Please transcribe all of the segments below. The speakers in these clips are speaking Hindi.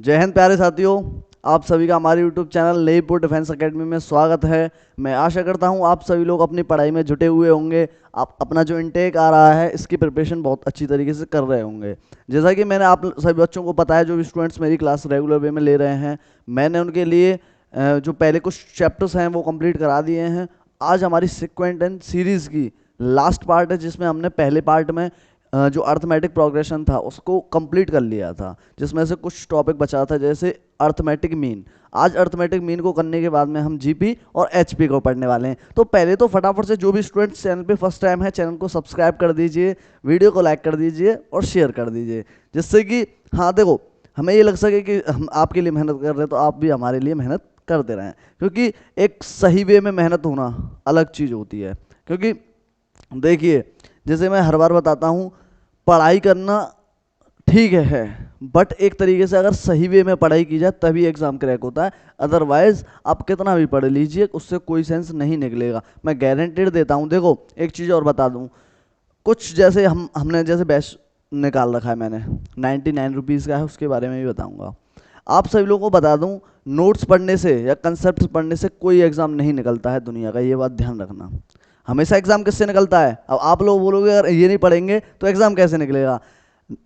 जय हिंद प्यारे साथियों, आप सभी का हमारे YouTube चैनल नेईपुर डिफेंस एकेडमी में स्वागत है। मैं आशा करता हूं आप सभी लोग अपनी पढ़ाई में जुटे हुए होंगे। आप अपना जो इनटेक आ रहा है इसकी प्रिपरेशन बहुत अच्छी तरीके से कर रहे होंगे। जैसा कि मैंने आप सभी बच्चों को बताया, जो भी स्टूडेंट्स मेरी क्लास रेगुलर वे में ले रहे हैं, मैंने उनके लिए जो पहले कुछ चैप्टर्स हैं वो कंप्लीट करा दिए हैं। आज हमारी सिक्वेंट एंड सीरीज़ की लास्ट पार्ट है, जिसमें हमने पहले पार्ट में जो अर्थमेटिक प्रोग्रेशन था उसको कंप्लीट कर लिया था, जिसमें से कुछ टॉपिक बचा था जैसे अर्थमेटिक मीन। आज अर्थमेटिक मीन को करने के बाद में हम जीपी और एचपी को पढ़ने वाले हैं। तो पहले तो फटाफट से जो भी स्टूडेंट्स चैनल पे फर्स्ट टाइम है, चैनल को सब्सक्राइब कर दीजिए, वीडियो को लाइक कर दीजिए और शेयर कर दीजिए, जिससे कि हाँ देखो, हमें ये लग सके कि हम आपके लिए मेहनत कर रहे हैं, तो आप भी हमारे लिए मेहनत करते रहें। क्योंकि एक सही वे में मेहनत होना अलग चीज़ होती है। क्योंकि देखिए, जैसे मैं हर बार बताता हूँ, पढ़ाई करना ठीक है, बट एक तरीके से अगर सही वे में पढ़ाई की जाए तभी एग्ज़ाम क्रैक होता है। अदरवाइज आप कितना भी पढ़ लीजिए, उससे कोई सेंस नहीं निकलेगा। मैं गारंटेड देता हूँ। देखो, एक चीज़ और बता दूँ, कुछ जैसे हमने जैसे बैच निकाल रखा है मैंने, 99 रुपीज़ का है, उसके बारे में भी बताऊँगा। आप सभी लोगों को बता दूँ, नोट्स पढ़ने से या कंसेप्ट पढ़ने से कोई एग्ज़ाम नहीं निकलता है दुनिया का, ये बात ध्यान रखना। हमेशा एग्जाम किससे निकलता है? अब आप लोग बोलोगे अगर ये नहीं पढ़ेंगे तो एग्जाम कैसे निकलेगा?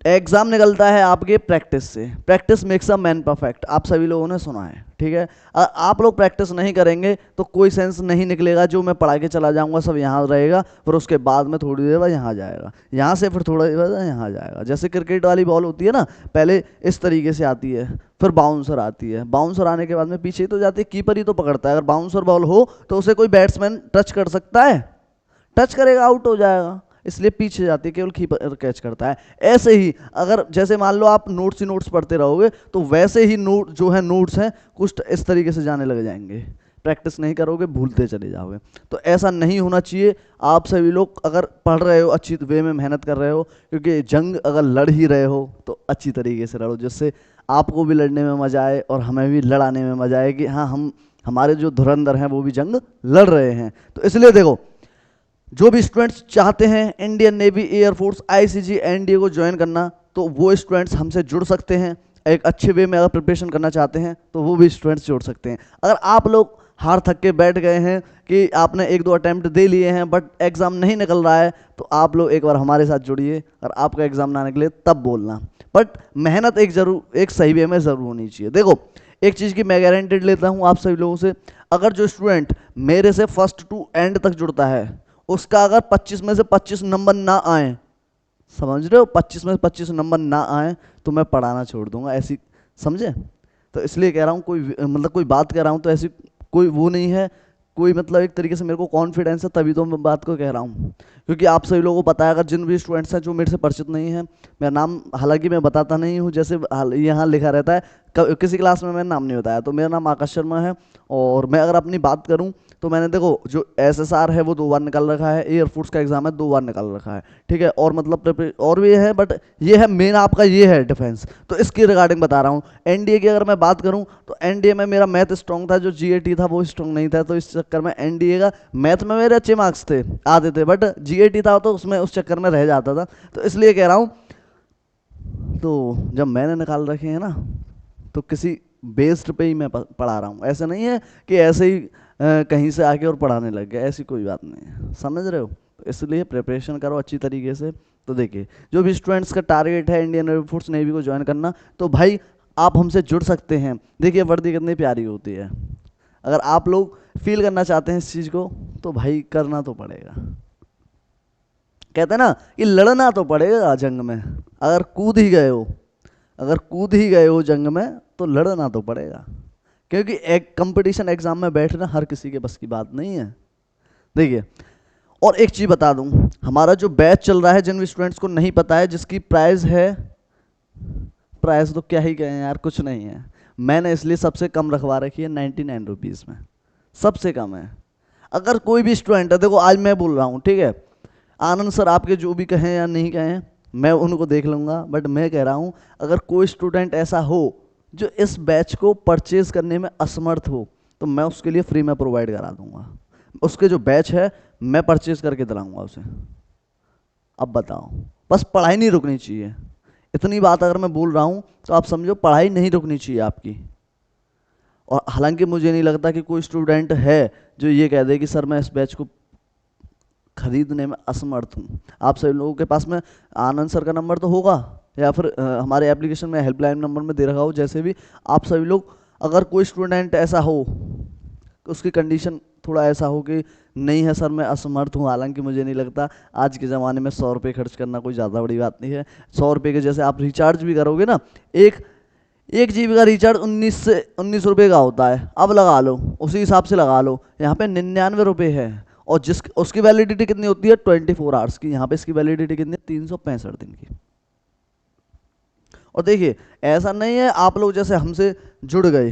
एग्जाम निकलता है आपके प्रैक्टिस से। Practice makes a man perfect, आप सभी लोगों ने सुना है, ठीक है। आप लोग प्रैक्टिस नहीं करेंगे तो कोई सेंस नहीं निकलेगा। जो मैं पढ़ा के चला जाऊंगा सब यहाँ रहेगा, फिर उसके बाद में थोड़ी देर बाद यहाँ जाएगा, यहाँ से फिर थोड़ा देर बाद यहाँ जाएगा। जैसे क्रिकेट वाली बॉल होती है ना, पहले इस तरीके से आती है, फिर बाउंसर आती है, बाउंसर आने के बाद में पीछे ही तो जाती है, कीपर ही तो पकड़ता है। अगर बाउंसर बॉल हो तो उसे कोई बैट्समैन टच कर सकता है? टच करेगा, आउट हो जाएगा। इसलिए पीछे जाती है, केवल कीपर कैच करता है। ऐसे ही अगर जैसे मान लो आप नोट्स ही नोट्स पढ़ते रहोगे तो वैसे ही नोट जो है नोट्स हैं कुछ इस तरीके से जाने लग जाएंगे। प्रैक्टिस नहीं करोगे, भूलते चले जाओगे। तो ऐसा नहीं होना चाहिए। आप सभी लोग अगर पढ़ रहे हो, अच्छी वे में मेहनत कर रहे हो, क्योंकि जंग अगर लड़ ही रहे हो तो अच्छी तरीके से लड़ो, जिससे आपको भी लड़ने में मजा आए और हमें भी लड़ाने में मजा आए कि हाँ, हम हमारे जो धुरंधर हैं वो भी जंग लड़ रहे हैं। तो इसलिए देखो, जो भी स्टूडेंट्स चाहते हैं Indian navy, air force, ICG, NDA को ज्वाइन करना, तो वो स्टूडेंट्स हमसे जुड़ सकते हैं। एक अच्छे वे में अगर प्रिपरेशन करना चाहते हैं तो वो भी स्टूडेंट्स जुड़ सकते हैं। अगर आप लोग हार थक के बैठ गए हैं कि आपने एक दो अटैम्प्ट दे लिए हैं बट एग्ज़ाम नहीं निकल रहा है, तो आप लोग एक बार हमारे साथ जुड़िए। और आपका एग्ज़ाम ना निकले तब बोलना, बट मेहनत एक सही वे में ज़रूर होनी चाहिए। देखो, एक चीज़ की मैं गारंटी लेता हूँ आप सभी लोगों से, अगर जो स्टूडेंट मेरे से फर्स्ट टू एंड तक जुड़ता है, उसका अगर 25 में से 25 नंबर ना आए, समझ रहे हो, 25 में से 25 नंबर ना आए तो मैं पढ़ाना छोड़ दूंगा, ऐसी समझे। तो इसलिए कह रहा हूँ, कोई मतलब कोई बात कह रहा हूँ तो ऐसी कोई वो नहीं है, कोई मतलब एक तरीके से मेरे को कॉन्फिडेंस है, तभी तो मैं बात को कह रहा हूँ। क्योंकि आप सभी लोगों को पता है, अगर जिन भी स्टूडेंट्स हैं जो मेरे से परिचित नहीं है, मेरा नाम हालांकि मैं बताता नहीं हूँ, जैसे यहाँ लिखा रहता है, किसी क्लास में मैंने नाम नहीं बताया, तो मेरा नाम आकाश शर्मा है। और मैं अगर अपनी बात करूँ तो मैंने देखो, जो एसएसआर है वो 2 बार निकाल रखा है, एयरफोर्स का एग्जाम है 2 बार निकाल रखा है, ठीक है। और मतलब और भी है, बट ये है मेन आपका, ये है डिफेंस। तो इसकी रिगार्डिंग बता रहा हूँ। एनडीए की अगर मैं बात करूँ तो एनडीए में मेरा मैथ स्ट्रॉन्ग था, जो जीएटी था वो स्ट्रॉन्ग नहीं था, तो इस चक्कर में एनडीए का मैथ में मेरे अच्छे मार्क्स थे, आते थे, बट जीएटी था तो उसमें उस चक्कर में रह जाता था। तो इसलिए कह रहा हूँ, तो जब मैंने निकाल रखे हैं ना, तो किसी बेस्ड पे ही मैं पढ़ा रहा हूँ। ऐसा नहीं है कि ऐसे ही कहीं से आके और पढ़ाने लग गया, ऐसी कोई बात नहीं है, समझ रहे हो। तो इसलिए प्रिपरेशन करो अच्छी तरीके से। तो देखिए, जो भी स्टूडेंट्स का टारगेट है इंडियन एयरफोर्स नेवी को ज्वाइन करना, तो भाई आप हमसे जुड़ सकते हैं। देखिए, वर्दी कितनी प्यारी होती है। अगर आप लोग फील करना चाहते हैं इस चीज़ को, तो भाई करना तो पड़ेगा। कहते हैं ना कि लड़ना तो पड़ेगा जंग में। अगर कूद ही गए हो, अगर कूद ही गए हो जंग में, तो लड़ना तो पड़ेगा। क्योंकि एक कंपटीशन एग्जाम में बैठना हर किसी के बस की बात नहीं है। देखिए, और एक चीज़ बता दूं, हमारा जो बैच चल रहा है, जिन भी स्टूडेंट्स को नहीं पता है, जिसकी प्राइस है, प्राइस तो क्या ही कहें यार, कुछ नहीं है। मैंने इसलिए सबसे कम रखवा रखी है 99 रुपीज़ में, सबसे कम है। अगर कोई भी स्टूडेंट है, देखो आज मैं बोल रहा हूँ, ठीक है, आनंद सर आपके जो भी कहें या नहीं कहें मैं उनको देख लूँगा, बट मैं कह रहा हूँ, अगर कोई स्टूडेंट ऐसा हो जो इस बैच को परचेज करने में असमर्थ हो, तो मैं उसके लिए फ्री में प्रोवाइड करा दूंगा। उसके जो बैच है मैं परचेज करके दिलाऊंगा उसे। अब बताओ, बस पढ़ाई नहीं रुकनी चाहिए, इतनी बात अगर मैं बोल रहा हूँ तो आप समझो पढ़ाई नहीं रुकनी चाहिए आपकी। और हालांकि मुझे नहीं लगता कि कोई स्टूडेंट है जो ये कह दे कि सर मैं इस बैच को खरीदने में असमर्थ हूँ। आप सभी लोगों के पास में आनंद सर का नंबर तो होगा, या फिर हमारे एप्लीकेशन में हेल्पलाइन नंबर में दे रखा हो। जैसे भी आप सभी लोग, अगर कोई स्टूडेंट ऐसा हो, उसकी कंडीशन थोड़ा ऐसा हो कि नहीं है सर मैं असमर्थ हूँ, हालांकि मुझे नहीं लगता आज के ज़माने में 100 रुपये खर्च करना कोई ज़्यादा बड़ी बात नहीं है। 100 रुपये के जैसे आप रिचार्ज भी करोगे ना, एक 1 GB का रिचार्ज 19 रुपये का होता है। अब लगा लो, उसी हिसाब से लगा लो, यहाँ पे 99 रुपये है। और जिस उसकी वैलिडिटी कितनी होती है 24 आवर्स की, यहाँ पे इसकी वैलिडिटी कितनी है 365 दिन की। और देखिए ऐसा नहीं है आप लोग जैसे हमसे जुड़ गए,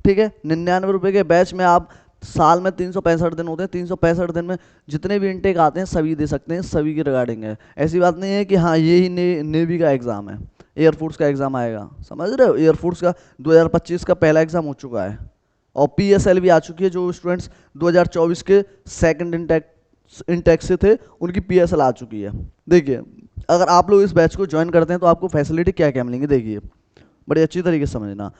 ठीक है, 99 रुपये के बैच में आप साल में 365 दिन होते हैं, 365 दिन में जितने भी इनटेक आते हैं सभी दे सकते हैं, सभी की रिगार्डिंग है। ऐसी बात नहीं है कि हाँ ये ही नेवी का एग्ज़ाम है, एयरफोर्स का एग्ज़ाम आएगा, समझ रहे हो। एयरफोर्स का 2025 का पहला एग्ज़ाम हो चुका है, और PSL भी आ चुकी है। जो स्टूडेंट्स 2024 के सेकंड इनटेक से थे उनकी PSL आ चुकी है। देखिए अगर आप लोग इस बैच को ज्वाइन करते हैं तो आपको फैसिलिटी क्या क्या मिलेंगी, देखिए बड़ी अच्छी तरीके से समझना।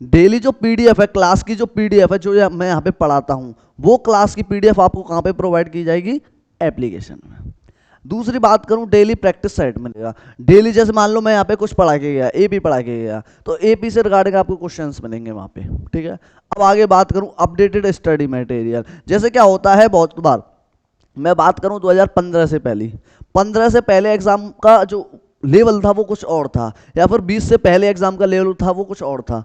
डेली जो PDF है, क्लास की जो PDF है जो मैं यहाँ पे पढ़ाता हूँ, वो क्लास की PDF आपको कहाँ पे प्रोवाइड की जाएगी, एप्लीकेशन में। दूसरी बात करूँ, डेली प्रैक्टिस सेट मिलेगा। डेली जैसे मान लो मैं यहाँ पे कुछ पढ़ा के गया, AP पढ़ा के गया, तो AP से रिगार्डिंग आपको क्वेश्चंस मिलेंगे वहाँ पे, ठीक है। अब आगे बात करूँ अपडेटेड स्टडी मटेरियल, जैसे क्या होता है बहुत बार, मैं बात करूँ 2015 से पहले, 15 से पहले एग्जाम का जो लेवल था वो कुछ और था, या फिर 20 से पहले एग्जाम का लेवल था वो कुछ और था।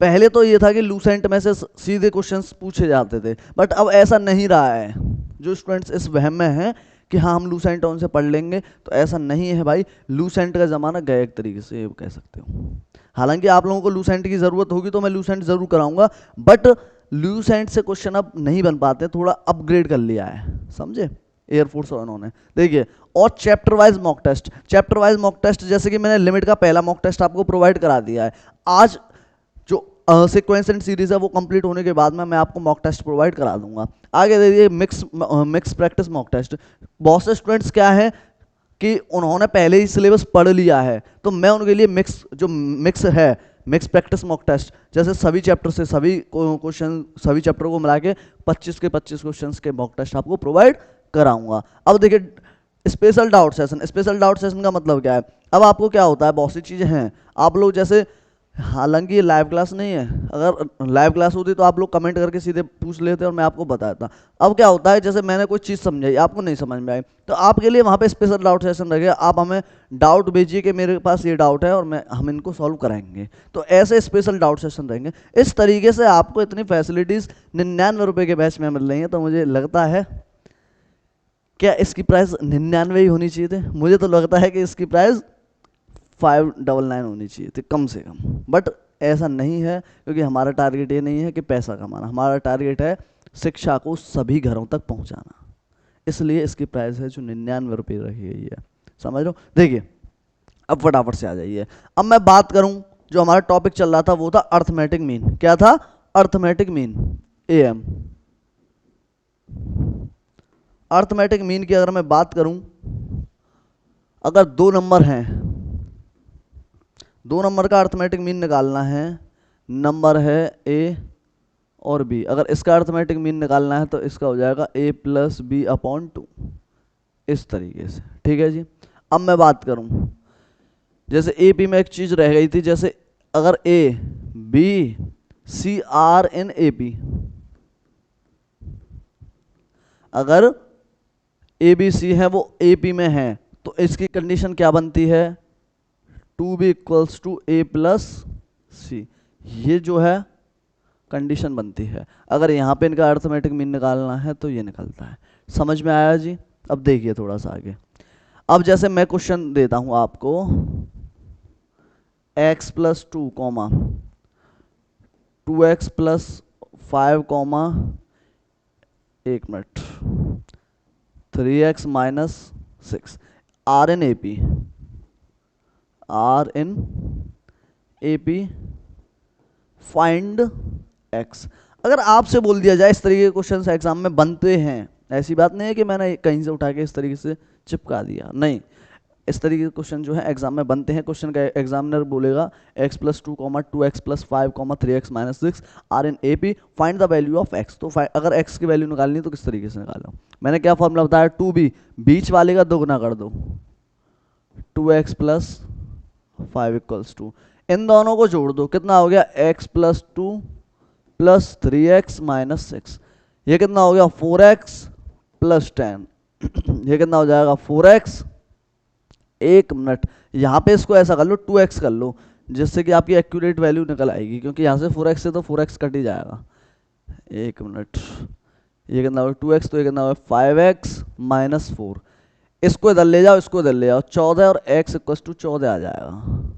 पहले तो ये था कि लूसेंट में से सीधे क्वेश्चंस पूछे जाते थे, बट अब ऐसा नहीं रहा है। जो स्टूडेंट्स इस वहम में हैं कि हाँ हम लूसेंट उनसे पढ़ लेंगे, तो ऐसा नहीं है भाई। लूसेंट का ज़माना गया एक तरीके से ये कह सकते हो। हालांकि आप लोगों को लूसेंट की ज़रूरत होगी तो मैं लूसेंट ज़रूर कराऊंगा, बट लूसेंट से क्वेश्चन अब नहीं बन पाते, थोड़ा अपग्रेड कर लिया है, समझे, एयरफोर्स और उन्होंने। देखिए और chapter wise mock test, chapter wise mock test जैसे कि मैंने लिमिट का पहला मॉक टेस्ट आपको प्रोवाइड करा दिया है। आज जो सीक्वेंस एंड सीरीज है वो कंप्लीट होने के बाद में मैं आपको मॉक टेस्ट प्रोवाइड करा दूंगा। आगे देखिए मिक्स प्रैक्टिस मॉक टेस्ट। बहुत से स्टूडेंट्स क्या है कि उन्होंने पहले ही सिलेबस पढ़ लिया है, तो मैं उनके लिए मिक्स है मिक्स प्रैक्टिस मॉक टेस्ट, जैसे सभी चैप्टर से सभी क्वेश्चन, सभी चैप्टर को मिला के 25 के 25 क्वेश्चंस के मॉक टेस्ट आपको प्रोवाइड कराऊंगा। अब देखिए special doubt session, special doubt session का मतलब क्या है। अब आपको क्या होता है, बहुत सी चीज़ें हैं, आप लोग जैसे, हालांकि ये लाइव क्लास नहीं है, अगर लाइव क्लास होती तो आप लोग कमेंट करके सीधे पूछ लेते और मैं आपको बताता। अब क्या होता है, जैसे मैंने कोई चीज़ समझाई आपको नहीं समझ में आई, तो आपके लिए वहाँ पे स्पेशल डाउट सेशन रखेगा। आप हमें डाउट भेजिए कि मेरे पास ये डाउट है और हम इनको सॉल्व कराएंगे, तो ऐसे स्पेशल डाउट सेशन रहेंगे। इस तरीके से आपको इतनी फैसिलिटीज़ 99 रुपये के बैच में मिल रही हैं, तो मुझे लगता है क्या इसकी प्राइस 99 ही होनी चाहिए थी। मुझे तो लगता है कि इसकी प्राइस 599 होनी चाहिए थी कम से कम, बट ऐसा नहीं है, क्योंकि हमारा टारगेट ये नहीं है कि पैसा कमाना, हमारा टारगेट है शिक्षा को सभी घरों तक पहुंचाना। इसलिए इसकी प्राइस है जो 99 रुपये रखी गई है, समझ लो। देखिए अब फटाफट से आ जाइए। अब मैं बात करूं, जो हमारा टॉपिक चल रहा था वो था अर्थमेटिक मीन। क्या था, arithmetic mean, AM। Arithmetic mean की अगर मैं बात करूं, अगर 2 नंबर हैं, 2 नंबर का अर्थमेटिक मीन निकालना है, नंबर है A और B, अगर इसका अर्थमेटिक मीन निकालना है तो इसका हो जाएगा A + B/2, इस तरीके से, ठीक है जी। अब मैं बात करूं, जैसे AP में एक चीज रह गई थी, जैसे अगर A B C R in AP, अगर ABC है वो AP में है, तो इसकी कंडीशन क्या बनती है, 2B = A + C, ये जो है कंडीशन बनती है। अगर यहाँ पे इनका अर्थमेटिक मीन निकालना है तो ये निकलता है। समझ में आया जी। अब देखिए थोड़ा सा आगे, अब जैसे मैं क्वेश्चन देता हूँ आपको, x + 2, 2x + 5, 1 minute, 3x - 6, R in AP, find x। अगर आपसे बोल दिया जाए, इस तरीके के क्वेश्चन एग्जाम में बनते हैं, ऐसी बात नहीं है कि मैंने कहीं से उठा के इस तरीके से चिपका दिया, नहीं, इस तरीके के क्वेश्चन जो है एग्जाम में बनते हैं। क्वेश्चन का एग्जामिनर बोलेगा x + 2, 2x + 5, 3x - 6 are in AP, find the value of x। तो अगर x की वैल्यू निकालनी तो किस तरीके से निकालो? मैंने क्या फॉर्मूला बताया, 2b, बीच वाले का दोगुना कर दो, 2x + 5 = 2। इन दोनों को जोड़ दो, कितना हो गया, x + 2 + 3x - 6। ये कितना हो गया, 4x + 10। ये कितना हो जाएगा, 4x। एक मिनट, यहाँ पे इसको ऐसा कर लो, 2x कर लो, जिससे कि आपकी एक्यूरेट वैल्यू निकल आएगी, क्योंकि यहाँ से 4x से तो 4x कट ही जाएगा। एक मिनट, ये कितना होगा 2x, तो ये कितना होगा 5x - 4। इसको इधर ले जाओ, इसको इधर ले जाओ, 14 और x = 14 आ जाएगा।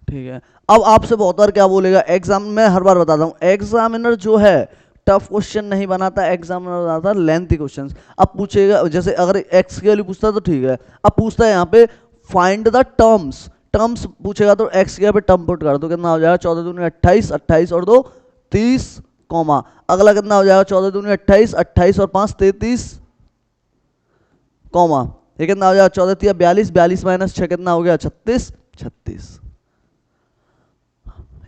ठीक है, अब आपसे बहुत बार क्या बोलेगा एग्जाम में, हर बार बताता हूँ, एग्जामिनर जो है टफ क्वेश्चन नहीं बनाता, एग्जामिनर बनाता लेंथी क्वेश्चंस। अब पूछेगा, जैसे अगर x की वैल्यू पूछता है तो ठीक है, अब पूछता है यहाँ पे फाइंड द टर्म्स, टर्म्स पूछेगा तो x की यहाँ पे टर्म पुट कर दो, कितना हो जाएगा, 14 दूनी 28, 28 और 2 30, कॉमा अगला कितना हो जाएगा, 14 दूनी 28, 28 और 5 33, कॉमा ये कितना हो जाएगा, 14 3 42, 42 - 6 कितना हो गया, 36, 36।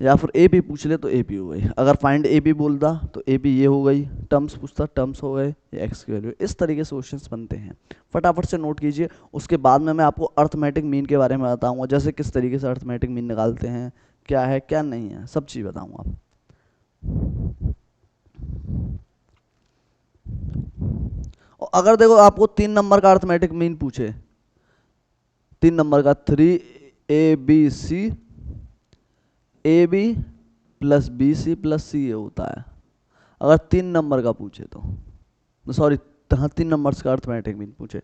या फिर AP पूछ ले तो AP हो गई, अगर फाइंड AP बोलता तो AP ये हो गई, टर्म्स पूछता टर्म्स हो गए, ये x की वैल्यू। इस तरीके से क्वेश्चंस बनते हैं, फटाफट से नोट कीजिए। उसके बाद में मैं आपको अर्थमेटिक मीन के बारे में बताऊंगा, जैसे किस तरीके से अर्थमेटिक मीन निकालते हैं, क्या है क्या नहीं है, सब चीज़ बताऊंगा। और अगर देखो आपको 3 नंबर का अर्थमेटिक मीन पूछे, 3 नंबर का 3ABC AB + BC + CA होता है, अगर 3 नंबर का पूछे तो सॉरी, हाँ 3 नंबर्स का अर्थमेटिक मीन पूछे।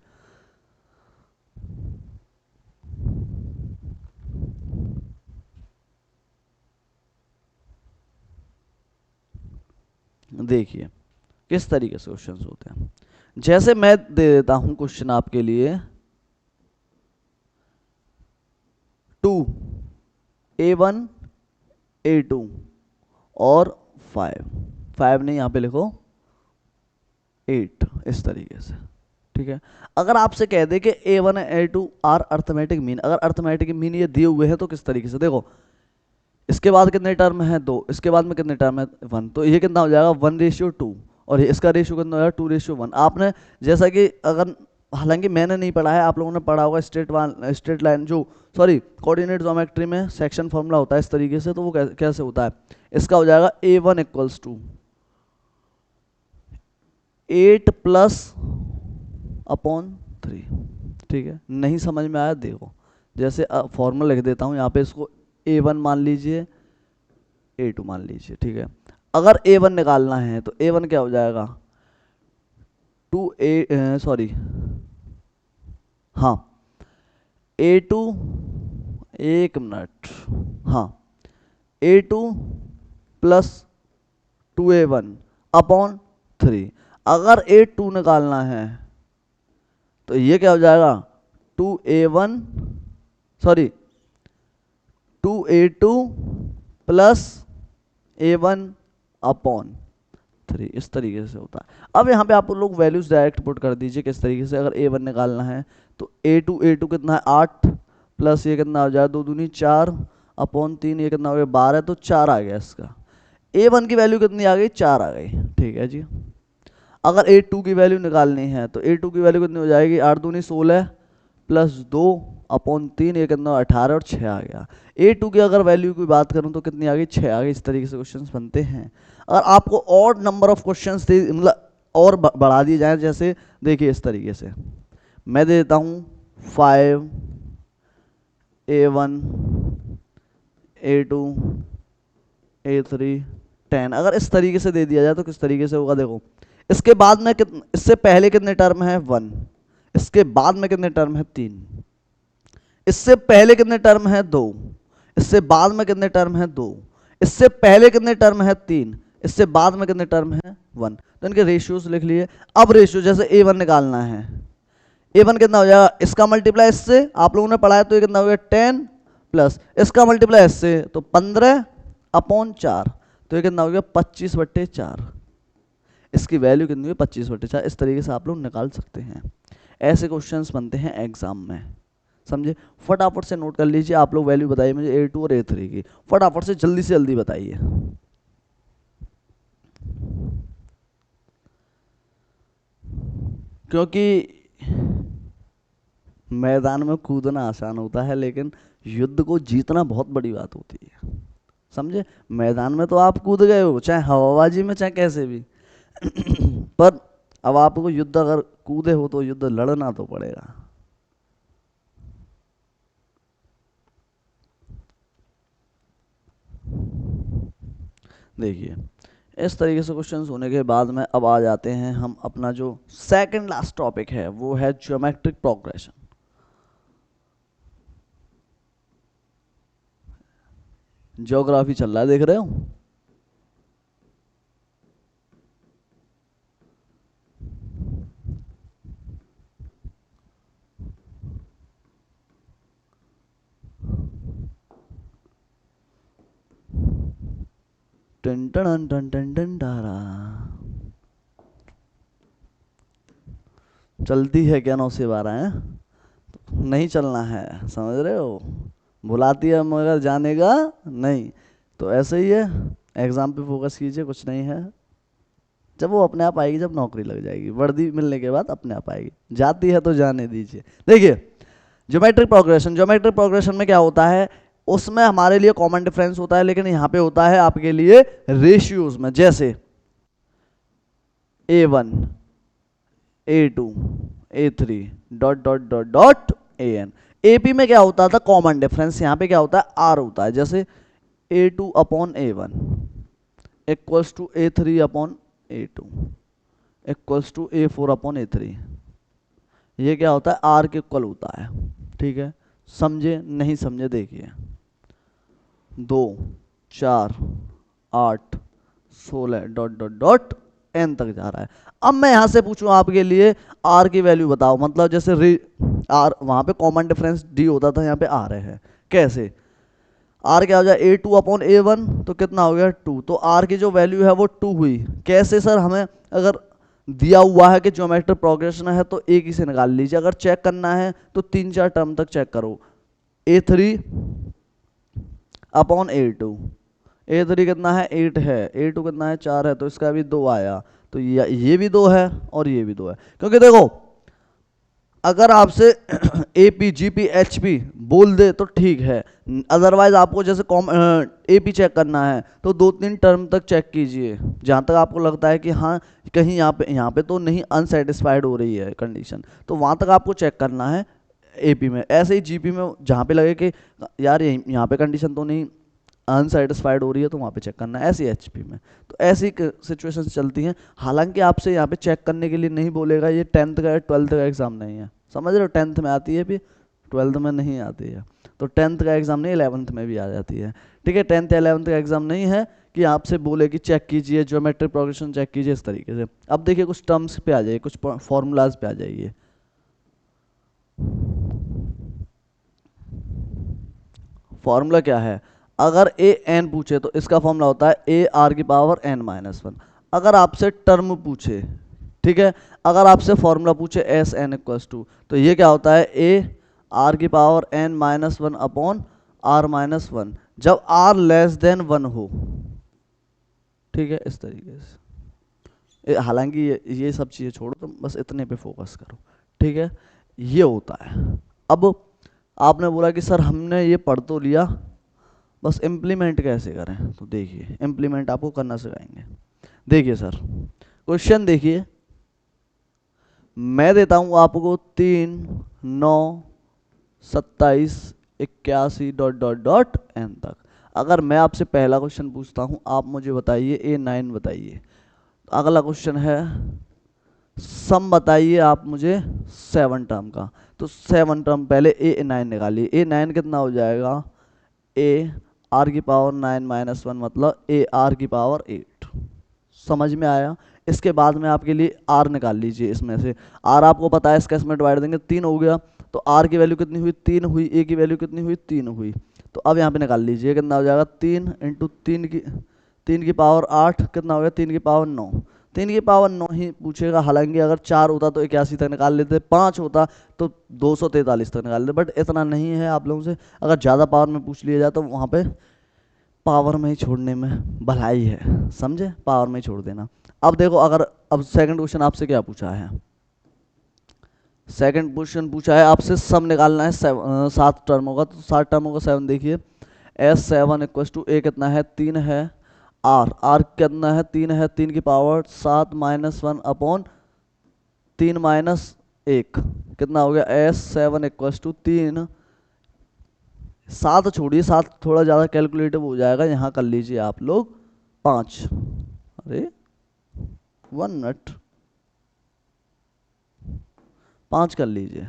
देखिए किस तरीके से क्वेश्चंस होते हैं, जैसे मैं दे देता हूं क्वेश्चन आपके लिए, 2A1 A2 और 5 नहीं, यहाँ पे लिखो 8, इस तरीके से। ठीक है, अगर आपसे कह दे कि A1 A2 are arithmetic mean, अगर अर्थमेटिक मीन ये दिए हुए हैं तो किस तरीके से, देखो इसके बाद कितने टर्म है 2, इसके बाद में कितने टर्म है 1, तो ये कितना हो जाएगा 1:2, और इसका रेशियो कितना हो जाएगा 2:1। आपने जैसा कि, अगर हालांकि मैंने नहीं पढ़ा है, आप लोगों ने पढ़ा होगा स्ट्रेट लाइन जो कोऑर्डिनेट ज्योमेट्री में सेक्शन फॉर्मूला होता है इस तरीके से, तो वो कैसे होता है, इसका हो जाएगा A1 = 8 + 3। ठीक है, नहीं समझ में आया देखो, जैसे फॉर्मूला लिख देता हूँ यहाँ पे, इसको A1 मान लीजिए, A2 मान लीजिए। ठीक है, अगर A1 निकालना है तो A1 क्या हो जाएगा, A2, एक मिनट, हाँ A2 + 2A1/3। अगर A2 निकालना है तो ये क्या हो जाएगा, 2A2 + A1/3, इस तरीके से होता है। अब यहाँ पे आप लोग वैल्यूज डायरेक्ट पुट कर दीजिए किस तरीके से, अगर A1 निकालना है तो A2 कितना है 8, प्लस ये कितना हो जाएगा 2 दूनी 4/3, ये कितना हो गया 12, तो 4 आ गया इसका। A1 की वैल्यू कितनी आ गई, 4 आ गई। ठीक है जी, अगर A2 की वैल्यू निकालनी है तो A2 की वैल्यू कितनी हो जाएगी, 8 दूनी 16 + 2/3, ये कितना 18 और 6 आ गया। A2 की अगर वैल्यू की बात करूं तो कितनी आ गई, 6 आ गई। इस तरीके से क्वेश्चंस बनते हैं। अगर आपको और नंबर ऑफ क्वेश्चंस मतलब और बढ़ा दिए जाए, जैसे देखिए इस तरीके से मैं दे देता हूं 5 A1 A2 A3 10, अगर इस तरीके से दे दिया जाए तो किस तरीके से होगा, देखो इसके बाद में इससे पहले कितने टर्म है 1, इसके बाद में कितने टर्म है 3, इससे पहले कितने टर्म है 2, इससे बाद में कितने टर्म है 2, इससे पहले कितने टर्म है 3, इससे बाद में कितने टर्म है 1। तो इनके रेशियोज लिख लिए। अब रेशियो जैसे A1 निकालना है, A1 कितना हो जाएगा, इसका मल्टीप्लाई इससे, आप लोगों ने पढ़ाया तो ये कितना हो गया 10, प्लस इसका मल्टीप्लाई इससे तो 15/4, तो ये कितना हो गया 25/4। इसकी वैल्यू कितनी हुई 25/4। इस तरीके से आप लोग निकाल सकते हैं। ऐसे क्वेश्चंस बनते हैं एग्जाम में। समझे। फटाफट से नोट कर लीजिए, आप लोग वैल्यू बताइए मुझे A2 और A3 की, फटाफट से जल्दी बताइए। क्योंकि मैदान में कूदना आसान होता है, लेकिन युद्ध को जीतना बहुत बड़ी बात होती है, समझे। मैदान में तो आप कूद गए हो, चाहे हवाबाजी में चाहे कैसे भी पर अब आपको युद्ध अगर कूदे हो तो युद्ध लड़ना तो पड़ेगा। देखिए, इस तरीके से क्वेश्चंस होने के बाद में अब आ जाते हैं हम अपना जो सेकंड लास्ट टॉपिक है, वो है ज्योमेट्रिक प्रोग्रेशन। ज्योग्राफी चल रहा है, देख रहे हो। टन टन टन टन टन टारा। चलती है क्या 9 से 12 है, नहीं चलना है, समझ रहे हो। बुलाती है मगर जाने का नहीं। तो ऐसे ही है, एग्जाम पे फोकस कीजिए, कुछ नहीं है। जब वो अपने आप आएगी, जब नौकरी लग जाएगी, वर्दी मिलने के बाद अपने आप आएगी, जाती है तो जाने दीजिए। देखिए, ज्योमेट्रिक प्रोग्रेशन में क्या होता है, उसमें हमारे लिए कॉमन डिफरेंस होता है, लेकिन यहाँ पे होता है आपके लिए रेशियोज में। जैसे A1, A2, A3 dot dot dot dot AN। AP में क्या होता था कॉमन डिफरेंस, यहाँ पे क्या होता है R होता है। जैसे A2 upon A1 equals to A3 upon A2 equals to A4 upon A3। ये क्या होता है, R के इक्वल होता है, ठीक है। समझे नहीं समझे, देखिए 2, 4, 8, 16 डॉट डॉट डॉट N तक जा रहा है। अब मैं यहां से पूछूं आपके लिए R की वैल्यू बताओ, मतलब जैसे R वहां पे कॉमन डिफरेंस D होता था, यहाँ पे R है। कैसे R क्या हो जाए, A2 अपॉन A1 तो कितना हो गया 2, तो R की जो वैल्यू है वो 2 हुई। कैसे सर, हमें अगर दिया हुआ है कि ज्योमेट्रिक प्रोग्रेशन है तो एक ही से निकाल लीजिए, अगर चेक करना है तो 3-4 टर्म तक चेक करो। A3 अपॉन A2, A3 कितना है 8 है, A2 कितना है 4 है, तो इसका भी 2 आया। तो ये भी 2 है और ये भी 2 है। क्योंकि देखो, अगर आपसे AP GP HP बोल दे तो ठीक है, अदरवाइज आपको जैसे AP चेक करना है तो 2-3 टर्म तक चेक कीजिए, जहाँ तक आपको लगता है कि हाँ कहीं यहाँ पे तो नहीं अनसेटिस्फाइड हो रही है कंडीशन, तो वहाँ तक आपको चेक करना है AP में। ऐसे ही GP में जहाँ पे लगे कि यार यहाँ पे कंडीशन तो नहीं अनसेटिस्फाइड हो रही है, तो वहाँ पे चेक करना है। ऐसे ही HP में तो ऐसी सिचुएशन चलती हैं। हालांकि आपसे यहाँ पे चेक करने के लिए नहीं बोलेगा, ये 10th का या 12th का एग्जाम नहीं है, समझ रहे हो। 10th में आती है भी, 12th में नहीं आती है। तो 10th का एग्जाम नहीं, 11th में भी आ जाती है, ठीक है। 10th या 11th का एग्जाम नहीं है कि आपसे बोले कि चेक कीजिए ज्योमेट्रिक प्रोग्रेशन चेक कीजिए इस तरीके से। अब देखिए कुछ टर्म्स पे आ जाइए, कुछ फॉर्मूलाज पे आ जाइए। फॉर्मूला क्या है, अगर ए एन पूछे तो इसका फॉर्मूला होता है AR⁻n-1। अगर आपसे टर्म पूछे, ठीक है, अगर आपसे फॉर्मूला पूछे SN=2, तो ये क्या होता है AR⁻n-1 अपॉन R-1, जब R लेस देन 1 हो, ठीक है, इस तरीके से। हालांकि ये सब चीज़ें छोड़ो, तो बस इतने पे फोकस करो, ठीक है। ये होता है। अब आपने बोला कि सर हमने ये पढ़ तो लिया, बस इम्प्लीमेंट कैसे करें, तो देखिए इम्प्लीमेंट आपको करना सिखाएंगे। देखिए सर, क्वेश्चन देखिए, मैं देता हूं आपको 3, 9, 27, 81 डॉट डॉट डॉट N तक। अगर मैं आपसे पहला क्वेश्चन पूछता हूं, आप मुझे बताइए A9 बताइए। अगला क्वेश्चन है सम बताइए आप मुझे 7 टर्म का, तो 7 टर्म पहले A9 निकालिए। A9 कितना हो जाएगा, AR⁻9-1 मतलब AR⁻8। समझ में आया। इसके बाद में आपके लिए R निकाल लीजिए, इसमें से R आपको पता है इसका इसमें डिवाइड देंगे, 3 हो गया, तो R की वैल्यू कितनी हुई 3 हुई, A की वैल्यू कितनी हुई 3 हुई। तो अब यहाँ पे निकाल लीजिए कितना हो जाएगा, 3 × 3 की 8 कितना हो गया, 3 की पावर 9, 3 की पावर 9 ही पूछेगा, हालांकि अगर 4 होता तो 81 तक निकाल लेते, 5 होता तो 243 तक निकाल लेते, बट इतना नहीं है आप लोगों से। अगर ज़्यादा पावर में पूछ लिया जाए तो वहाँ पे पावर में ही छोड़ने में भलाई है, समझे, पावर में ही छोड़ देना। अब देखो, अगर अब सेकंड क्वेश्चन आपसे क्या पूछा है, सेकंड क्वेश्चन पूछा है आपसे सम निकालना है 7 टर्मों का। तो 7 टर्मों का 7 देखिए, S7 इक्वल टू ए कितना है 3 है, आर कितना है 3 है, 3 की पावर 7 -1 अपॉन 3 -1 कितना हो गया, S7 इक्वल टू 3, 7 छोड़िए, 7 थोड़ा ज़्यादा कैलकुलेटिव हो जाएगा, यहाँ कर लीजिए आप लोग 5, अरे 1 मिनट, 5 कर लीजिए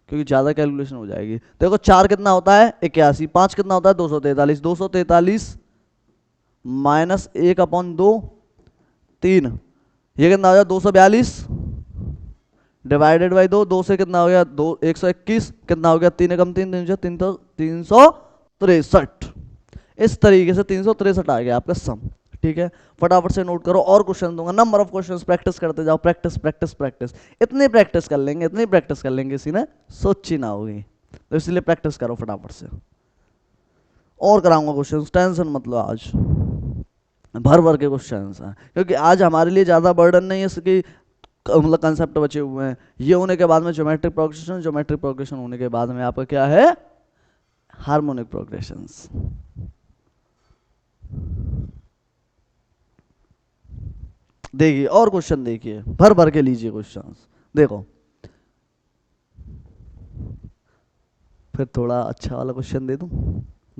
क्योंकि ज़्यादा कैलकुलेशन हो जाएगी। देखो 4 कितना होता है 81, 5 कितना होता है 243, 243 -1 अपॉन 2 3, ये कितना हो गया 242 डिवाइडेड बाई 2, 2 से कितना हो गया 2 121, कितना हो गया 3 एकम 3 363। इस तरीके से 363 आ गया आपका सम। ठीक है, फटाफट से नोट करो, और क्वेश्चन दूंगा, नंबर ऑफ क्वेश्चंस प्रैक्टिस करते जाओ, प्रैक्टिस प्रैक्टिस प्रैक्टिस, इतनी प्रैक्टिस कर लेंगे, इतनी प्रैक्टिस कर लेंगे, इसी ने सोची ना होगी, तो इसलिए प्रैक्टिस करो फटाफट से। और कराऊंगा क्वेश्चन, टेंशन मत लो, आज भर भर के क्वेश्चन हैं, क्योंकि आज हमारे लिए ज़्यादा बर्डन नहीं है, इसकी मतलब कंसेप्ट बचे हुए हैं। ये होने के बाद में ज्योमेट्रिक प्रोग्रेशन, ज्योमेट्रिक प्रोग्रेशन होने के बाद में आपका क्या है, हार्मोनिक प्रोग्रेशंस। देखिए और क्वेश्चन देखिए, भर भर के लीजिए क्वेश्चंस। देखो फिर थोड़ा अच्छा वाला क्वेश्चन दे दूं,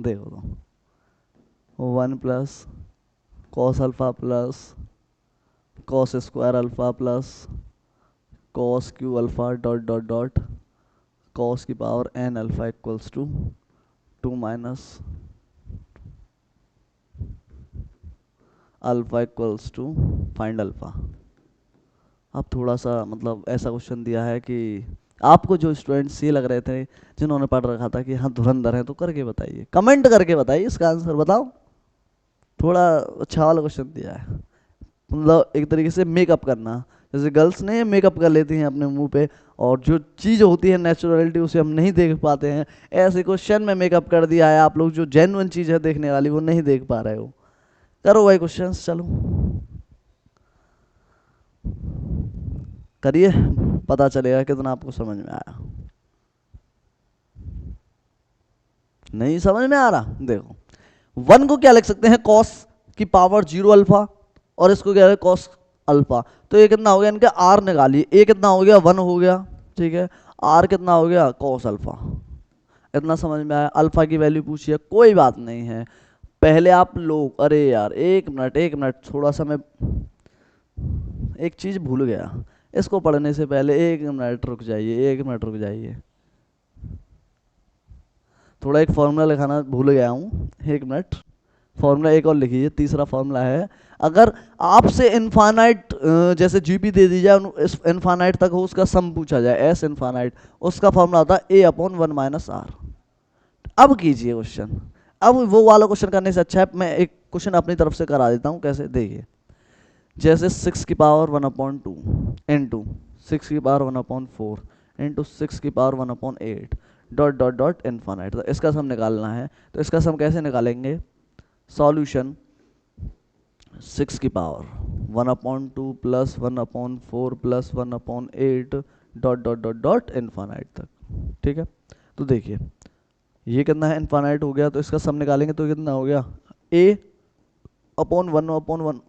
देखो तो 1 plus cos alpha plus cos square alpha plus cos cube alpha dot dot dot cos की power n alpha equals to 2 minus alpha equals to find alpha. अब थोड़ा सा मतलब ऐसा क्वेश्चन दिया है कि आपको जो स्टूडेंट्स ये लग रहे थे जिन्होंने पढ़ रखा था कि हाँ धुरंधर है, तो करके बताइए, कमेंट करके बताइए इसका आंसर बताओ। थोड़ा अच्छा वाला क्वेश्चन दिया है, मतलब एक तरीके से मेकअप करना, जैसे गर्ल्स ने मेकअप कर लेती हैं अपने मुंह पे, और जो चीज़ होती है नेचुरलिटी उसे हम नहीं देख पाते हैं, ऐसे क्वेश्चन में मेकअप कर दिया है। आप लोग जो जेन्युइन चीज़ है देखने वाली वो नहीं देख पा रहे हो। करो भाई क्वेश्चन, चलो करिए, पता चलेगा कितना आपको समझ में आया। नहीं समझ में आ रहा, देखो 1 को क्या लिख सकते हैं, कॉस की पावर 0 अल्फा, और इसको क्या है कॉस अल्फा। तो ये कितना हो गया, इनका आर निकालिए, ए कितना हो गया 1 हो गया, ठीक है, आर कितना हो गया कॉस अल्फा। इतना समझ में आया। अल्फा की वैल्यू पूछिए, कोई बात नहीं है, पहले आप लोग, अरे यार एक मिनट थोड़ा सा मैं एक चीज़ भूल गया, इसको पढ़ने से पहले 1 मिनट रुक जाइए, 1 मिनट रुक जाइए, थोड़ा एक फॉर्मूला लिखाना भूल गया हूँ, 1 मिनट। फॉर्मूला एक और लिखिए, तीसरा फॉर्मूला है, अगर आपसे इनफाइनाइट जैसे जीपी दे दी जाए, इस इनफाइनाइट तक हो उसका सम पूछा जाए, एस इनफाइनाइट, उसका फॉर्मूला होता है a/1 - r। अब कीजिए क्वेश्चन, अब वो वाला क्वेश्चन करने से अच्छा है मैं एक क्वेश्चन अपनी तरफ से करा देता हूँ। कैसे, देखिए, जैसे 6 की पावर 1/2 इंटू 6 की पावर 1/4 इंटू 6 की power 1/8 dot dot dot infinite, तो इसका सम निकालना है। तो इसका सम कैसे निकालेंगे, सॉल्यूशन 6 की power 1/2 plus 1/4 plus 1/8 dot dot dot dot infinite तक, ठीक है। तो देखिए ये कितना है, इनफाइनाइट हो गया, तो इसका सम निकालेंगे तो कितना हो गया, a/1/1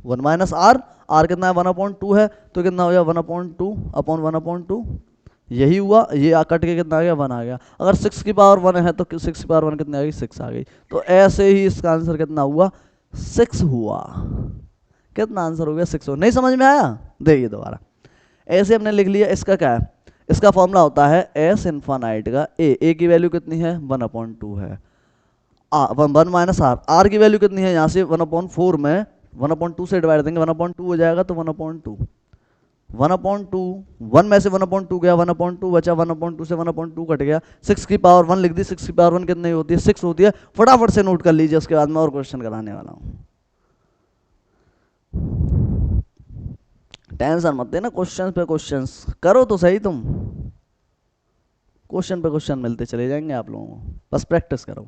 1 माइनस आर, आर कितना है 1/2 है, तो कितना हो गया 1/2/1/2, यही हुआ, ये कट के कितना आ गया 1 आ गया। अगर 6 की पावर 1 है तो 6 की पावर 1 कितनी आ गई 6 आ गई। तो ऐसे ही इसका आंसर कितना हुआ 6 हुआ। कितना आंसर हो गया 6 नहीं समझ में आया, देखिए दोबारा, ऐसे हमने लिख लिया। इसका क्या है, इसका फॉर्मूला होता है एस इनफाइनाइट का ए की वैल्यू कितनी है 1/2 है, 1 माइनस आर, आर की वैल्यू कितनी है, यहाँ से 1/4 में 1/2 से डिवाइड देंगे 1/2 हो जाएगा, तो 1/2 1/2, 1 में से 1/2 गया, 1/2 बचा, 1/2 से 1/2 कट गया, 6 की पावर 1 लिख दी, 6 की पावर 1 कितनी होती है, 6 होती है। फटाफट से नोट कर लीजिए, उसके बाद मैं और क्वेश्चन कराने वाला हूँ। टेंशन मत देना, क्वेश्चन पे क्वेश्चन करो तो सही तुम, क्वेश्चन पे क्वेश्चन मिलते चले जाएंगे आप लोगों को, बस प्रैक्टिस करो।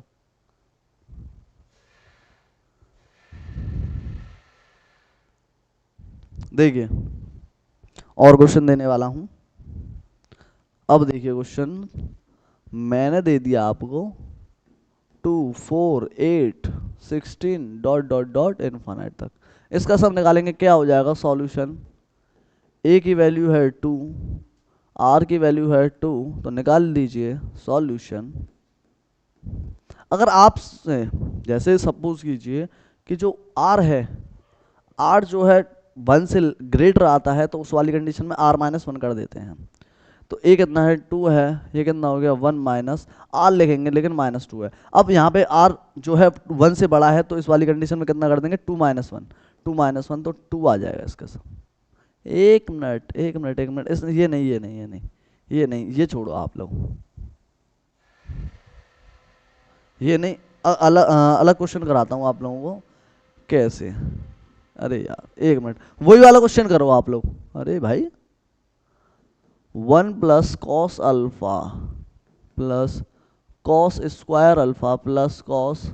देखिए और क्वेश्चन देने वाला हूं। अब देखिए क्वेश्चन मैंने दे दिया आपको 2, 4, 8, 16 डॉट डॉट डॉट इनफाइनाइट तक। इसका सब निकालेंगे, क्या हो जाएगा सॉल्यूशन। ए की वैल्यू है 2, आर की वैल्यू है 2, तो निकाल लीजिए सॉल्यूशन। अगर आप जैसे सपोज कीजिए कि जो आर है, आर जो है 1 से ग्रेटर आता है, तो उस वाली कंडीशन में r-1 कर देते हैं। तो ए कितना है 2 है, ये कितना हो गया 1 माइनस आर लिखेंगे लेकिन -2 है। अब यहाँ पे आर जो है 1 से बड़ा है, तो इस वाली कंडीशन में कितना कर देंगे 2 - 1, 2 - 1 तो 2 आ जाएगा इसका सब। एक मिनट एक मिनट एक मिनट, इस ये नहीं ये नहीं ये नहीं ये नहीं, ये छोड़ो आप लोग, ये नहीं, अलग अलग क्वेश्चन कराता हूँ आप लोगों को। कैसे, अरे यार एक मिनट, वही वाला क्वेश्चन करो आप लोग। अरे भाई 1 plus cos alpha plus cos square alpha plus cos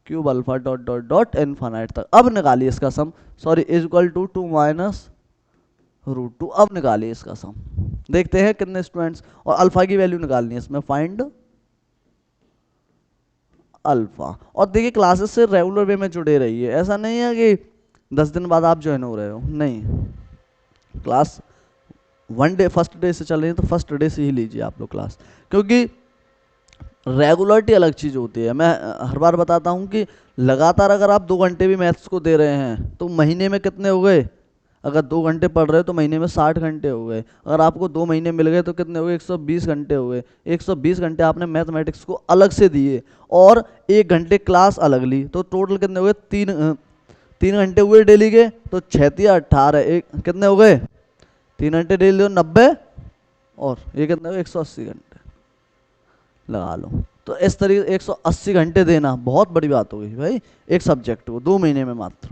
cube alpha dot dot dot infinite तक। अब निकालिए इसका sum, sorry is equal to 2 minus √2। अब निकालिए इसका सम, देखते हैं कितने स्टूडेंट्स, और अल्फा की वैल्यू निकालनी है इसमें, फाइंड अल्फा। और देखिए क्लासेस से रेगुलर वे में जुड़े रहिए, ऐसा नहीं है कि 10 दिन बाद आप ज्वाइन हो रहे हो, नहीं, क्लास 1 डे फर्स्ट डे से चल रही है तो फर्स्ट डे से ही लीजिए आप लोग क्लास, क्योंकि रेगुलरिटी अलग चीज़ होती है। मैं हर बार बताता हूँ कि लगातार अगर आप 2 घंटे भी मैथ्स को दे रहे हैं तो महीने में कितने हो गए, अगर 2 घंटे पढ़ रहे हो तो महीने में 60 घंटे हो गए। अगर आपको 2 महीने मिल गए तो कितने हो गए, 120 घंटे हो गए। 120 घंटे आपने मैथमेटिक्स को अलग से दिए और 1 घंटे क्लास अलग ली, तो टोटल कितने हो गए, 3 घंटे हुए डेली के, तो 6 या 18, एक कितने हो गए, 3 घंटे डेली दो 90, और ये कितने हो गए 180 घंटे लगा लो। तो इस तरीके 180 घंटे देना बहुत बड़ी बात हो गई भाई एक सब्जेक्ट को 2 महीने में मात्र।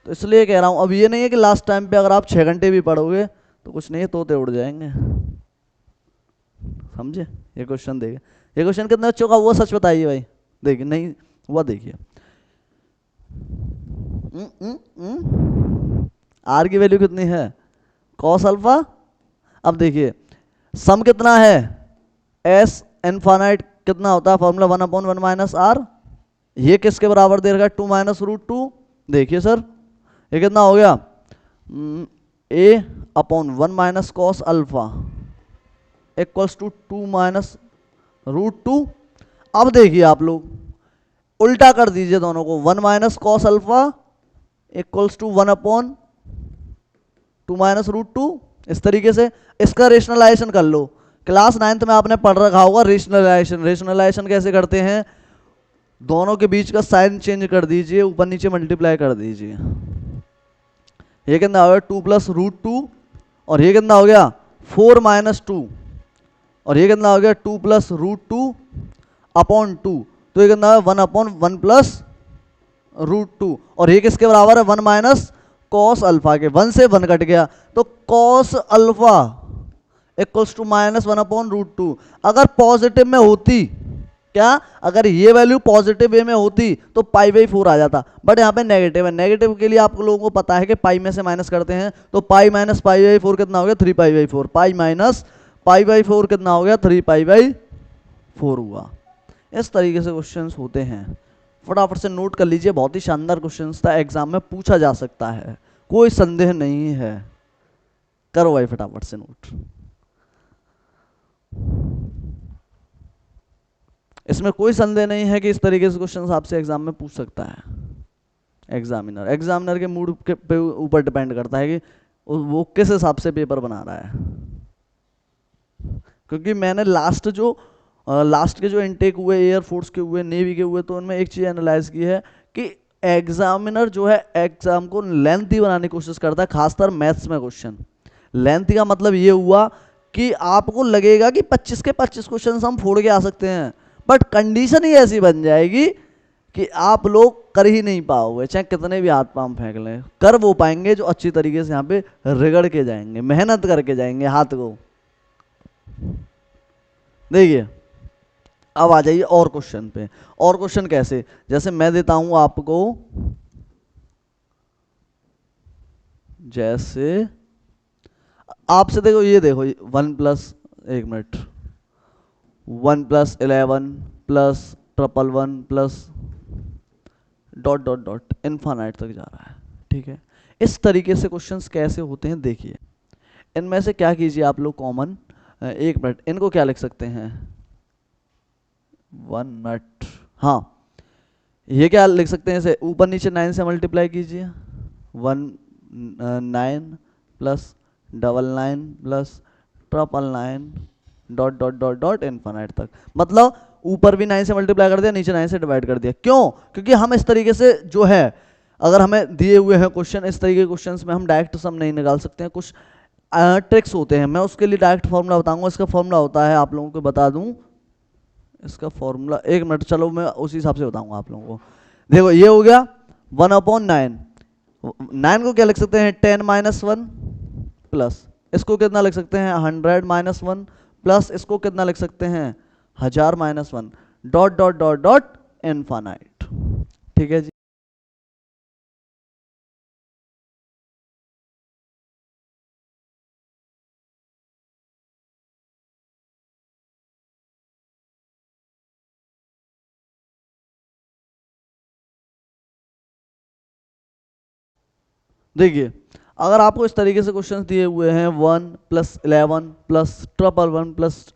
तो इसलिए कह रहा हूँ, अब ये नहीं है कि लास्ट टाइम पे अगर आप 6 घंटे भी पढ़ोगे तो कुछ नहीं है, तोते उड़ जाएंगे, समझे। ये क्वेश्चन देखिए, ये क्वेश्चन कितने बच्चों का वो सच बताइए भाई, देखिए नहीं हुआ, देखिए आर की वैल्यू कितनी है कॉस अल्फा। अब देखिए सम कितना है, एस इनफाइनाइट कितना होता है फॉर्मूला 1/1 माइनस आर, ये किसके बराबर दे रखा है 2 माइनस √2। देखिए सर ये कितना हो गया, a/1 minus cos alpha equals to 2 minus √2। अब देखिए आप लोग उल्टा कर दीजिए दोनों को, 1 minus cos alpha equals to 1/2 minus √2। इस तरीके से इसका रेशनलाइजेशन कर लो, क्लास 9th में आपने पढ़ रखा होगा रेशनलाइजेशन। रेशनलाइजेशन कैसे करते हैं, दोनों के बीच का साइन चेंज कर दीजिए, ऊपर नीचे मल्टीप्लाई कर दीजिए। ये कितना हो गया 2 प्लस √2, और ये कितना हो गया 4 माइनस 2, और ये कितना हो गया 2 प्लस √2/2, तो ये कितना है 1/1 प्लस √2, और ये किसके बराबर है 1 माइनस कॉस अल्फा के, 1 से 1 कट गया, तो कॉस अल्फा इक्वल्स टू -1/√2। अगर पॉजिटिव में होती, क्या अगर ये वैल्यू पॉजिटिव वे में होती तो π/4 आ जाता, बट यहाँ पे नेगेटिव है। नेगेटिव के लिए आप लोगों को पता है कि पाई में से माइनस करते हैं, तो पाई माइनस π/4 कितना हो गया 3π/4, पाई माइनस π/4 कितना हो गया 3π/4 हुआ। इस तरीके से क्वेश्चंस होते हैं, फटाफट से नोट कर लीजिए, बहुत ही शानदार क्वेश्चंस था, एग्जाम में पूछा जा सकता है, कोई संदेह नहीं है। करो भाई फटाफट से नोट, इसमें कोई संदेह नहीं है कि इस तरीके से क्वेश्चन आपसे एग्जाम में पूछ सकता है। एग्जामिनर के मूड के ऊपर डिपेंड करता है कि वो किस हिसाब से पेपर बना रहा है। क्योंकि मैंने लास्ट के जो इनटेक हुए, एयरफोर्स के हुए, नेवी के हुए, तो उनमें एक चीज़ एनालाइज की है कि एग्जामिनर जो है एग्जाम को लेंथी बनाने की कोशिश करता है, खासकर मैथ्स में क्वेश्चन। लेंथ का मतलब ये हुआ कि आपको लगेगा कि 25 के 25 क्वेश्चन हम फोड़ के आ सकते हैं, बट कंडीशन ही ऐसी बन जाएगी कि आप लोग कर ही नहीं पाओगे, चाहे कितने भी हाथ पांव फेंक लें। कर वो पाएंगे जो अच्छी तरीके से यहाँ पे रगड़ के जाएंगे, मेहनत करके जाएंगे हाथ को। देखिए अब आ जाइए और क्वेश्चन पे। और क्वेश्चन कैसे, जैसे मैं देता हूं आपको, जैसे आपसे देखो, ये देखो 1 plus, 1 minute, 1+11 plus 111 plus dot dot dot infinite तक जा रहा है, ठीक है। इस तरीके से क्वेश्चंस कैसे होते हैं देखिए। इनमें से क्या कीजिए आप लोग कॉमन, 1 मिनट, इनको क्या लिख सकते हैं, 1 मिनट, हाँ ये क्या लिख सकते हैं, इसे ऊपर नीचे 9 से मल्टीप्लाई कीजिए, 9 plus 99 plus 999 dot dot dot dot infinite तक। मतलब ऊपर भी 9 से मल्टीप्लाई कर दिया, नीचे 9 से डिवाइड कर दिया। क्यों? क्योंकि हम इस तरीके से जो है, अगर हमें दिए हुए हैं क्वेश्चन, इस तरीके के क्वेश्चंस में हम डायरेक्ट सम नहीं निकाल सकते हैं, कुछ ट्रिक्स होते हैं। मैं उसके लिए डायरेक्ट फॉर्मूला बताऊंगा। इसका फॉर्मूला होता है, आप लोगों को बता दूं इसका फॉर्मूला, 1 मिनट, चलो मैं उसी हिसाब से बताऊंगा आप लोगों को। देखो ये हो गया 1/9, 9 को क्या लिख सकते हैं, 10-1 प्लस इसको कितना लिख सकते हैं, 100-1 प्लस इसको कितना लिख सकते हैं, 1000-1 dot dot dot dot infinite. ठीक है जी। देखिए अगर आपको इस तरीके से क्वेश्चंस दिए हुए हैं 1+11 प्लस 111 प्लस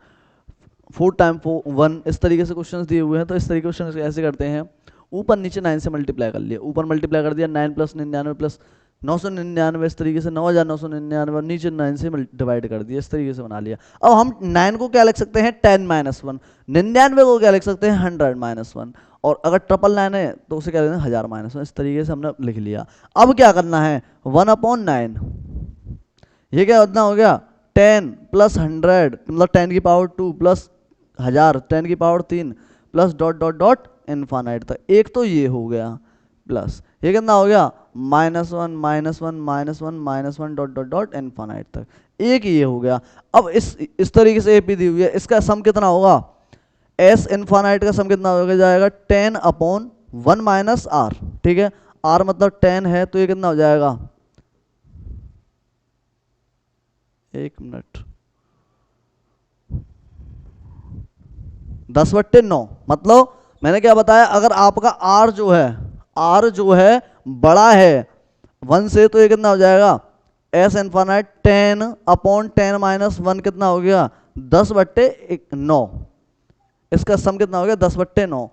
4×1, इस तरीके से क्वेश्चंस दिए हुए हैं, तो इस तरीके के क्वेश्चन ऐसे करते हैं, ऊपर नीचे 9 से मल्टीप्लाई कर लिया, ऊपर मल्टीप्लाई कर दिया 9+99 प्लस 999, इस तरीके से 9999, नीचे 9 से डिवाइड कर दिया, इस तरीके से बना लिया। अब हम 9 को क्या लिख सकते हैं, 10-1, 99 को क्या लिख सकते हैं, 100-1, और अगर 999 है तो उसे क्या लिखते हैं, 1000-1, इस तरीके से हमने लिख लिया। अब क्या करना है, 1/9, ये क्या उतना हो गया, 10 प्लस 100 मतलब 10 की पावर 2 प्लस 1000 10 की power 3 plus dot dot dot infinite तक। एक तो ये हो गया, प्लस ये कितना हो गया, -1 डॉट डॉट डॉट इनफाइनाइट तक। एक ये हो गया। अब इस तरीके से एपी दी हुई है, इसका सम कितना होगा, एस इनफाइनाइट का सम कितना हो जाएगा, 10/1 माइनस आर। ठीक है, आर मतलब 10 है, तो ये कितना हो जाएगा, 1 मिनट, 10/9। मतलब मैंने क्या बताया, अगर आपका आर जो है बड़ा है 1 से, तो ये कितना हो जाएगा, एस इनफाइनाइट 10/10 - 1 कितना हो गया, 10/9। इसका सम कितना हो गया, 10/9।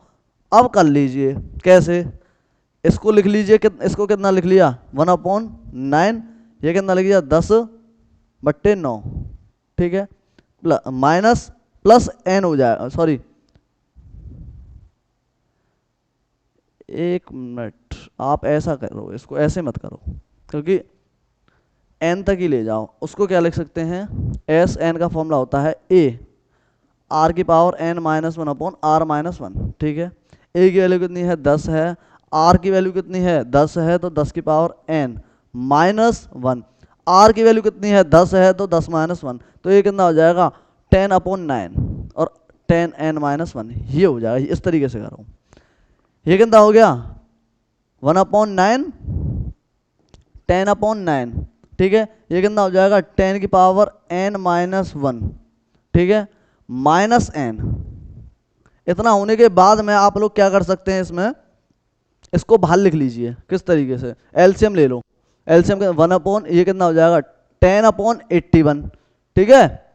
अब कर लीजिए कैसे, इसको लिख लीजिए, इसको कितना लिख लिया, 1/9, ये कितना लिख लिया, 10/9। ठीक है, माइनस प्लस एन हो जाएगा, सॉरी 1 मिनट, आप ऐसा करो, इसको ऐसे मत करो, क्योंकि एन तक ही ले जाओ। उसको क्या लिख सकते हैं, एस एन का फॉर्मूला होता है ए आर की पावर n-1/r-1। ठीक है, ए की वैल्यू कितनी है, 10 है, आर की वैल्यू कितनी है, 10 है, तो 10 की पावर n-1। आर की वैल्यू कितनी है, 10 है, तो 10-1, तो ये कितना हो जाएगा, 10/9 और 10n-1, ये हो जाएगा। इस तरीके से करो, ये कितना हो गया, 1/9 10/9। ठीक है, ये कितना हो जाएगा, 10 की पावर n-1। ठीक है, माइनस एन। इतना होने के बाद में आप लोग क्या कर सकते हैं, इसमें इसको बाहर लिख लीजिए। किस तरीके से, एलसीएम ले लो, एलसीएम के 1/, ये कितना हो जाएगा, 10/81। ठीक है,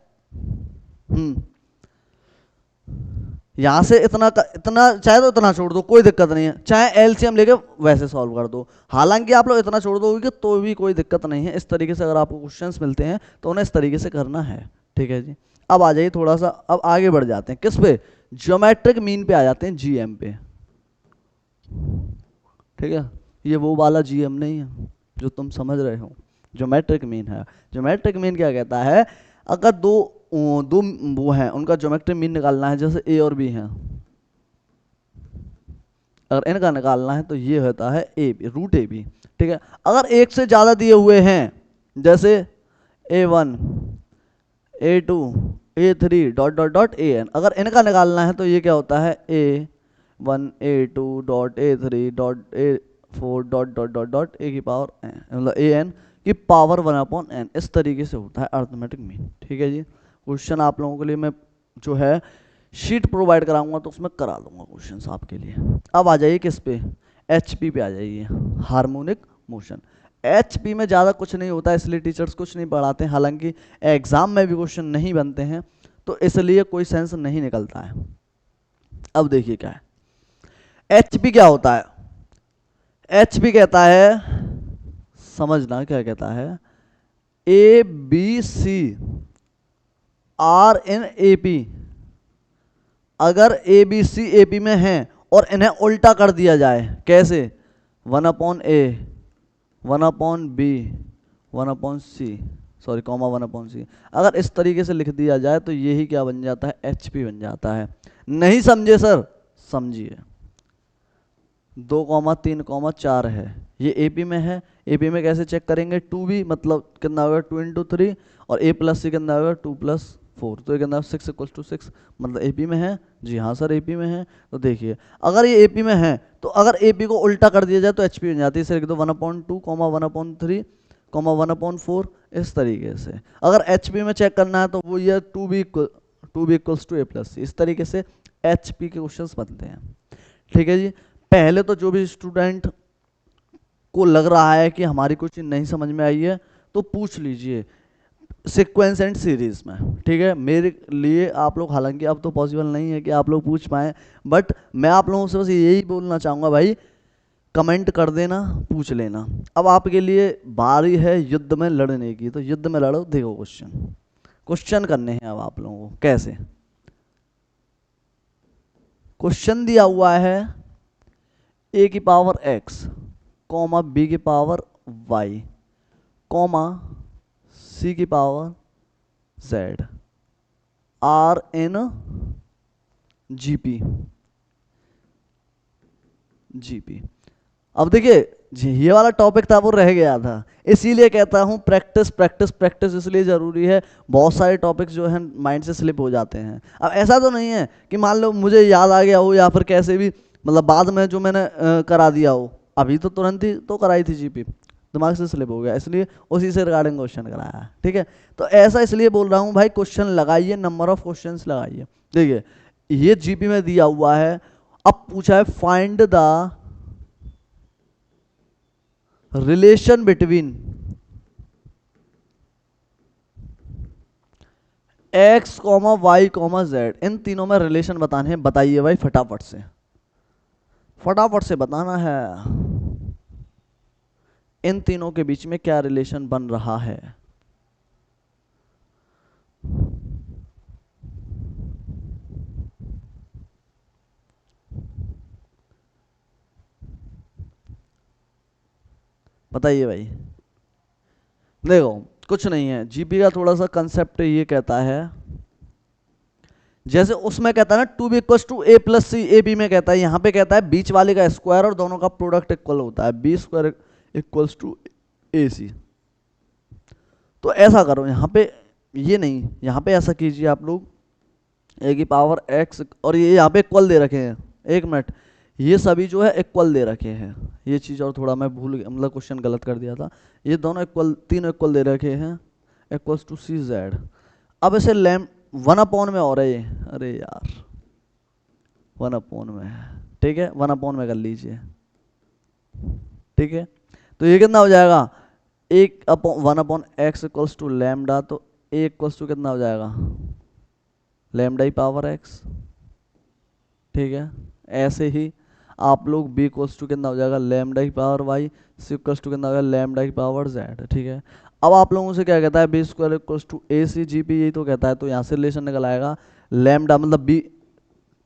यहां से इतना चाहे तो इतना छोड़ दो, कोई दिक्कत नहीं है, चाहे एलसीएम लेके वैसे सॉल्व कर दो। हालांकि आप लोग इतना छोड़ दोगे तो भी कोई दिक्कत नहीं है। इस तरीके से अगर आपको क्वेश्चंस मिलते हैं तो उन्हें इस तरीके से करना है। ठीक है जी, अब आ जाइए थोड़ा सा, अब आगे बढ़ जाते हैं किस पे, ज्योमेट्रिक मीन पे आ जाते हैं, जीएम पे। ठीक है, ये वो वाला जीएम नहीं है जो तुम समझ रहे हो, ज्योमेट्रिक मीन है। ज्योमेट्रिक मीन क्या कहता है, अगर दो दो वो हैं, उनका ज्योमेट्रिक मीन निकालना है, जैसे ए और बी हैं, अगर इनका निकालना है तो ये होता है a b, root a b, ठीक है। अगर एक से ज़्यादा दिए हुए हैं, जैसे A1 A2 A3 dot dot dot AN, अगर इनका निकालना है तो ये क्या होता है, A1 A2 dot A3 dot A4 dot dot dot dot A की पावर n, मतलब AN की पावर 1/n। इस तरीके से होता है अरिथमेटिक मीन, ठीक है जी। क्वेश्चन आप लोगों के लिए मैं जो है शीट प्रोवाइड कराऊंगा तो उसमें करा दूंगा क्वेश्चन आपके लिए। अब आ जाइए किस पे, HP पे आ जाइए, हार्मोनिक मोशन। HP में ज़्यादा कुछ नहीं होता, इसलिए टीचर्स कुछ नहीं पढ़ाते हैं, हालांकि एग्जाम में भी क्वेश्चन नहीं बनते हैं, तो इसलिए कोई सेंस नहीं निकलता है। अब देखिए क्या है, HP क्या होता है, HP कहता है, समझना क्या कहता है, ABC आर इन AP, अगर ABC AP में हैं और इन्हें उल्टा कर दिया जाए, कैसे, 1/A 1/B 1/C, sorry comma 1/C, अगर इस तरीके से लिख दिया जाए तो यही क्या बन जाता है, HP बन जाता है। नहीं समझे सर, समझिए, 2,3,4 है, ये AP में है। AP में कैसे चेक करेंगे, 2B मतलब कितना होगा 2 × 3, और A+C कितना होगा 2+4, तो ये कितना 6 = 6, मतलब AP में है जी, हाँ सर AP में है। तो देखिए अगर ये AP में है तो अगर AP को उल्टा कर दिया जाए तो HP बन जाती है, इसे लिख दो 1/2, 1/3, 1/4, इस तरीके से। अगर HP में चेक करना है तो वो ये 2B = A+C, इस तरीके से HP के क्वेश्चंस बनते हैं, ठीक है जी। पहले तो जो भी स्टूडेंट को लग रहा है कि हमारी कुछ चीज़ नहीं समझ में आई है तो पूछ लीजिए सीक्वेंस एंड सीरीज में, ठीक है। मेरे लिए आप लोग, हालांकि अब तो पॉसिबल नहीं है कि आप लोग पूछ पाएँ, बट मैं आप लोगों से बस यही बोलना चाहूँगा भाई, कमेंट कर देना, पूछ लेना। अब आपके लिए बारी है युद्ध में लड़ने की, तो युद्ध में लड़ो। देखो क्वेश्चन करने हैं अब आप लोगों को। कैसे, क्वेश्चन दिया हुआ है A की पावर x, B की पावर y, C की पावर z, R इन GP। अब देखिए ये वाला टॉपिक था वो रह गया था, इसीलिए कहता हूँ प्रैक्टिस प्रैक्टिस प्रैक्टिस इसलिए ज़रूरी है। बहुत सारे टॉपिक्स जो हैं माइंड से स्लिप हो जाते हैं। अब ऐसा तो नहीं है कि मान लो मुझे याद आ गया हो या फिर कैसे भी, मतलब बाद में जो मैंने करा दिया हो, अभी तो तुरंत ही तो कराई थी GP, दिमाग से स्लिप हो गया, इसलिए उसी से रिगार्डिंग क्वेश्चन कराया है, ठीक है। तो ऐसा इसलिए बोल रहा हूँ भाई, क्वेश्चन लगाइए, नंबर ऑफ क्वेश्चन लगाइए। देखिए ये GP में दिया हुआ है, अब पूछा है find the relation between x, y, z, इन तीनों में रिलेशन बताने हैं। बताइए भाई फटाफट से बताना है, इन तीनों के बीच में क्या रिलेशन बन रहा है। बताइए भाई। देखो कुछ नहीं है, GP का थोड़ा सा कंसेप्ट ये कहता है, जैसे उसमें कहता है ना 2B = A+C, AB में कहता है, यहाँ पे कहता है बीच वाले का स्क्वायर और दोनों का प्रोडक्ट इक्वल होता है, B² = AC। तो ऐसा करो, यहाँ पे ये नहीं, यहाँ पे ऐसा कीजिए आप लोग, A की पावर x, और ये यहाँ पे इक्वल दे रखे हैं, एक मिनट, ये सभी जो है इक्वल दे रखे हैं, ये चीज़ और थोड़ा मैं भूल गया, मतलब क्वेश्चन गलत कर दिया था। ये दोनों इक्वल, तीनों इक्वल दे रखे हैं, =CZ। अब इसे 1/, में और है ये, अरे यार 1/, में है, ठीक है, 1/, में कर लीजिए, ठीक है। तो ये कितना हो जाएगा, 1/x = लैम्डा, तो A = कितना हो जाएगा, λ/x, ठीक है। ऐसे ही आप लोग B = कितना हो जाएगा, λ/y, C = कितना हो जाएगा, λ/z, ठीक है। अब आप लोगों से क्या कहता है, B² = AC, GP यही तो कहता है, तो यहाँ से रिलेशन निकल आएगा, लैम्डा मतलब B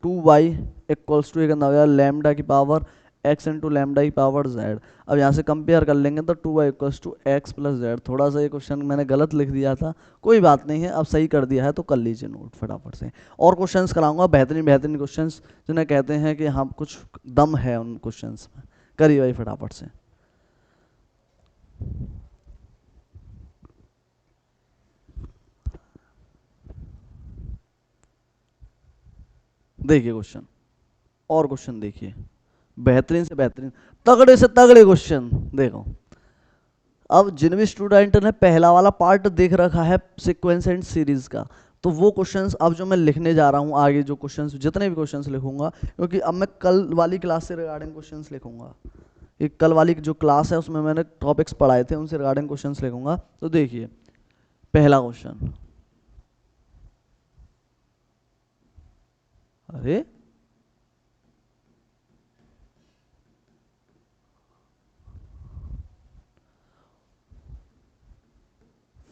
2y = कितना हो जाएगा, λ/x x into lambda e power z. अब यहाँ से कंपेयर कर लेंगे तो 2y equals to x plus z. थोड़ा सा ये क्वेश्चन मैंने गलत लिख दिया था, कोई बात नहीं है, अब सही कर दिया है तो कर लीजिए नोट फटाफट से। और क्वेश्चंस कराऊंगा बेहतरीन बेहतरीन क्वेश्चंस, जिन्हें कहते हैं कि हाँ कुछ दम है उन क्वेश्चंस में। करिए भाई फटाफट से। देखिए क्वेश्चन, और क्वेश्चन देखिए, बेहतरीन से बेहतरीन, तगड़े से तगड़े क्वेश्चन देखो। अब जिन भी स्टूडेंट ने पहला वाला पार्ट देख रखा है सीक्वेंस एंड सीरीज का, तो वो क्वेश्चंस अब जो मैं लिखने जा रहा हूँ आगे, जो क्वेश्चंस जितने भी क्वेश्चंस लिखूंगा, क्योंकि अब मैं कल वाली क्लास से रिगार्डिंग क्वेश्चंस लिखूंगा। एक कल वाली जो क्लास है उसमें मैंने टॉपिक्स पढ़ाए थे, उनसे रिगार्डिंग क्वेश्चंस लिखूंगा। तो देखिए पहला क्वेश्चन, अरे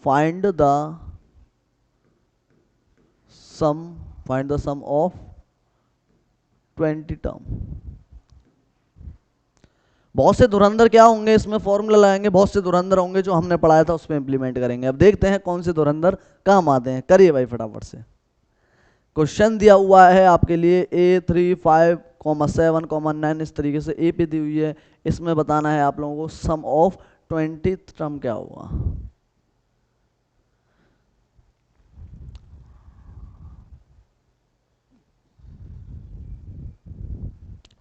find the sum, find the sum of 20 term. बहुत से धुरंधर क्या होंगे इसमें, फॉर्मूला लगाएंगे, बहुत से धुरंधर होंगे जो हमने पढ़ाया था उसमें इंप्लीमेंट करेंगे। अब देखते हैं कौन से धुरंधर काम आते हैं। करिए भाई फटाफट से। क्वेश्चन दिया हुआ है आपके लिए A3, 5, 7, 9, इस तरीके से ए पे दी हुई है। इसमें बताना है आप लोगों को सम ऑफ 20 टर्म क्या होगा।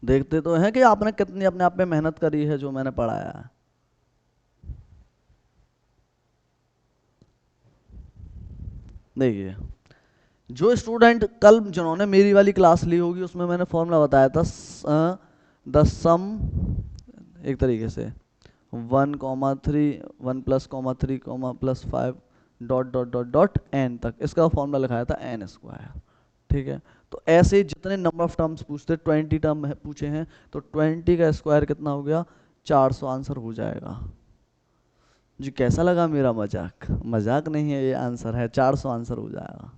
देखते तो हैं कि आपने कितनी अपने आप में मेहनत करी है जो मैंने पढ़ाया है। देखिए जो स्टूडेंट कल जिन्होंने मेरी वाली क्लास ली होगी उसमें मैंने फॉर्मूला बताया था द सम, एक तरीके से 1,3, 1+,3,+5 dot dot dot dot n तक, इसका फॉर्मूला लिखाया था एन स्क्वायर। ठीक है, तो ऐसे जितने नंबर ऑफ टर्म्स पूछते, 20 टर्म पूछे हैं, तो 20 का स्क्वायर कितना हो गया, 400 आंसर हो जाएगा। जी कैसा लगा मेरा मजाक? मजाक नहीं है, ये आंसर है, 400 आंसर हो जाएगा।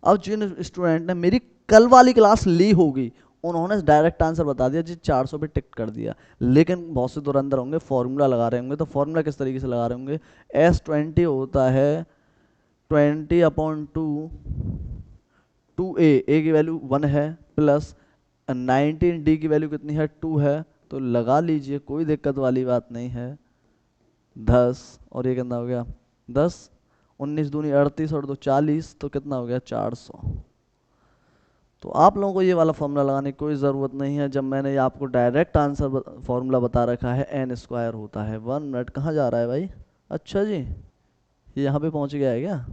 अब जिन स्टूडेंट ने मेरी कल वाली क्लास ली होगी उन्होंने डायरेक्ट आंसर बता दिया जी, 400 पे टिक कर दिया। लेकिन बहुत से दुरंदर होंगे, फॉर्मूला लगा रहे होंगे। तो फॉर्मूला किस तरीके से लगा रहे होंगे, S20 होता है 20/2, 2a की वैल्यू 1 है, प्लस 19d की वैल्यू कितनी है, 2 है। तो लगा लीजिए, कोई दिक्कत वाली बात नहीं है। 10 और ये कितना हो गया 10, 19 दूनी 38 और 2 40, तो कितना हो गया 400। तो आप लोगों को ये वाला फॉर्मूला लगाने की कोई ज़रूरत नहीं है, जब मैंने ये आपको डायरेक्ट आंसर फॉर्मूला बता रखा है, एन स्क्वायर होता है। 1 मिनट, कहाँ जा रहा है भाई? अच्छा जी, ये यहाँ पे पहुँच गया है क्या?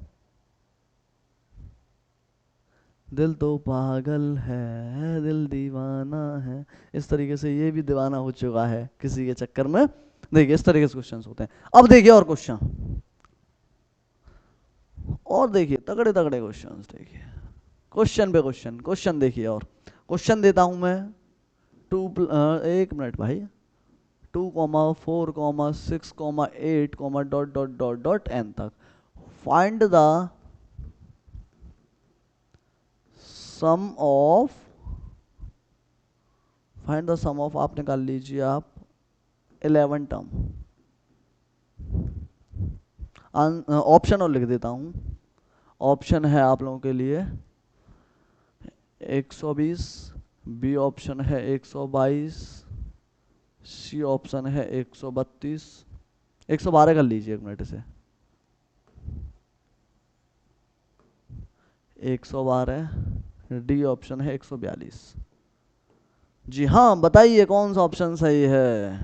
दिल तो पागल है, दिल दीवाना है, इस तरीके से ये भी दीवाना हो चुका है किसी के चक्कर में। देखिए इस तरीके से क्वेश्चंस होते हैं। अब देखिए और क्वेश्चन, और देखिए तगड़े तगड़े क्वेश्चंस। देखिए क्वेश्चन पे क्वेश्चन, क्वेश्चन देखिए। और क्वेश्चन देता हूं मैं, एक मिनट भाई, 2,4,6,8, dot dot dot dot n तक। Find the sum of, find the sum of, आप निकाल लीजिए आप 11 टर्म। ऑप्शन और लिख देता हूं। ऑप्शन है आप लोगों के लिए 120, बी ऑप्शन है 122, सी ऑप्शन है 132, 112 कर लीजिए, एक मिनट से, 112, डी ऑप्शन है 142। जी हाँ, बताइए कौन सा ऑप्शन सही है?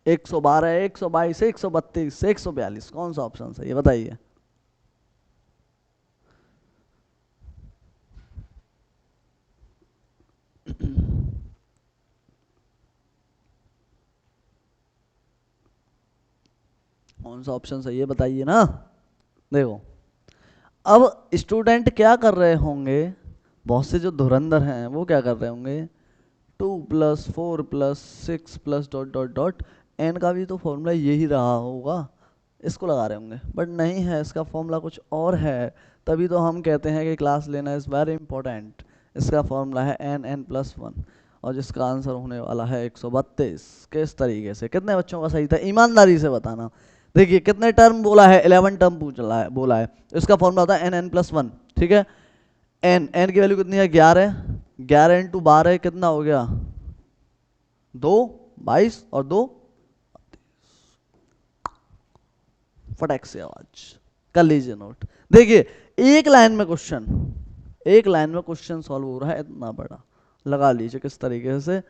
112, 122, 132, 142, कौन सा ऑप्शन सही है बताइए? कौन सा ऑप्शन सही है बताइए ना। देखो अब स्टूडेंट क्या कर रहे होंगे, बहुत से जो धुरंधर हैं वो क्या कर रहे होंगे, 2+4+6 डॉट डॉट डॉट एन का भी तो फॉर्मूला यही रहा होगा। इसको लगा रहे होंगे, बट नहीं है, इसका फॉर्मूला कुछ और है। तभी तो हम कहते हैं कि क्लास लेना इज़ वेरी इंपॉर्टेंट। इसका फॉर्मूला है n+1 और जिसका आंसर होने वाला है 132। किस तरीके से, कितने बच्चों का सही था, ईमानदारी से बताना। देखिए कितने टर्म बोला है, 11 टर्म पूछा है बोला है। इसका फॉर्मूला होता है n+1, ठीक है। n की वैल्यू कितनी है, 11। 11 इंटू 12 कितना हो गया, 2, 22 और 2, फटक से आवाज कर लीजिए नोट। देखिए एक लाइन में क्वेश्चन, एक लाइन में क्वेश्चन सॉल्व हो रहा है, इतना बड़ा। लगा लीजिए किस तरीके से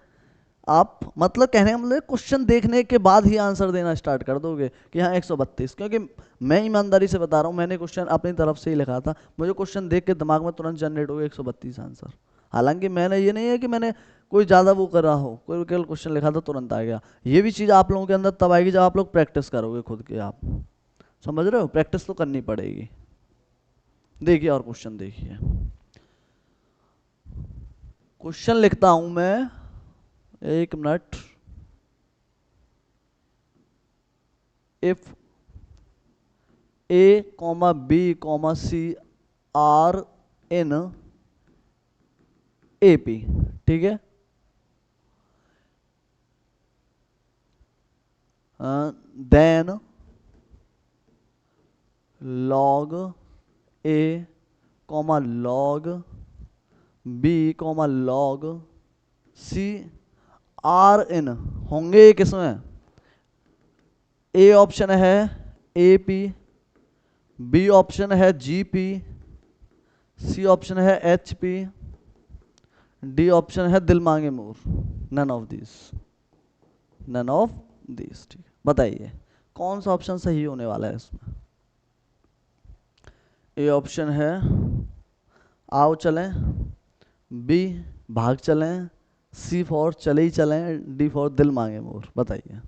आप, मतलब कहने का मतलब क्वेश्चन देखने के बाद ही आंसर देना स्टार्ट कर दोगे कि हाँ 132। क्योंकि मैं ईमानदारी से बता रहा हूँ, मैंने क्वेश्चन अपनी तरफ से ही लिखा था, मुझे क्वेश्चन देख के दिमाग में तुरंत जनरेट हो गया 132 आंसर। हालांकि मैंने ये नहीं है कि मैंने कोई ज़्यादा वो कर रहा हो, कोई केवल क्वेश्चन लिखा था तुरंत आ गया। ये भी चीज़ आप लोगों के अंदर तब आएगी जब आप लोग प्रैक्टिस करोगे खुद के। आप समझ रहे हो, प्रैक्टिस तो करनी पड़ेगी। देखिए और क्वेश्चन देखिए, क्वेश्चन लिखता हूं मैं, एक minute. If A, B, C are in AP, ठीक है। Then log A, log B, log C are in होंगे किसमें, ए ऑप्शन है AP, बी ऑप्शन है GP, सी ऑप्शन है HP, डी ऑप्शन है दिल मांगे more. None of this, none of this, ठीक है। बताइए कौन सा ऑप्शन सही होने वाला है इसमें। ए ऑप्शन है आओ चलें, बी भाग चलें, सी फॉर चले ही चलें, डी फॉर दिल मांगे मोर। बताइए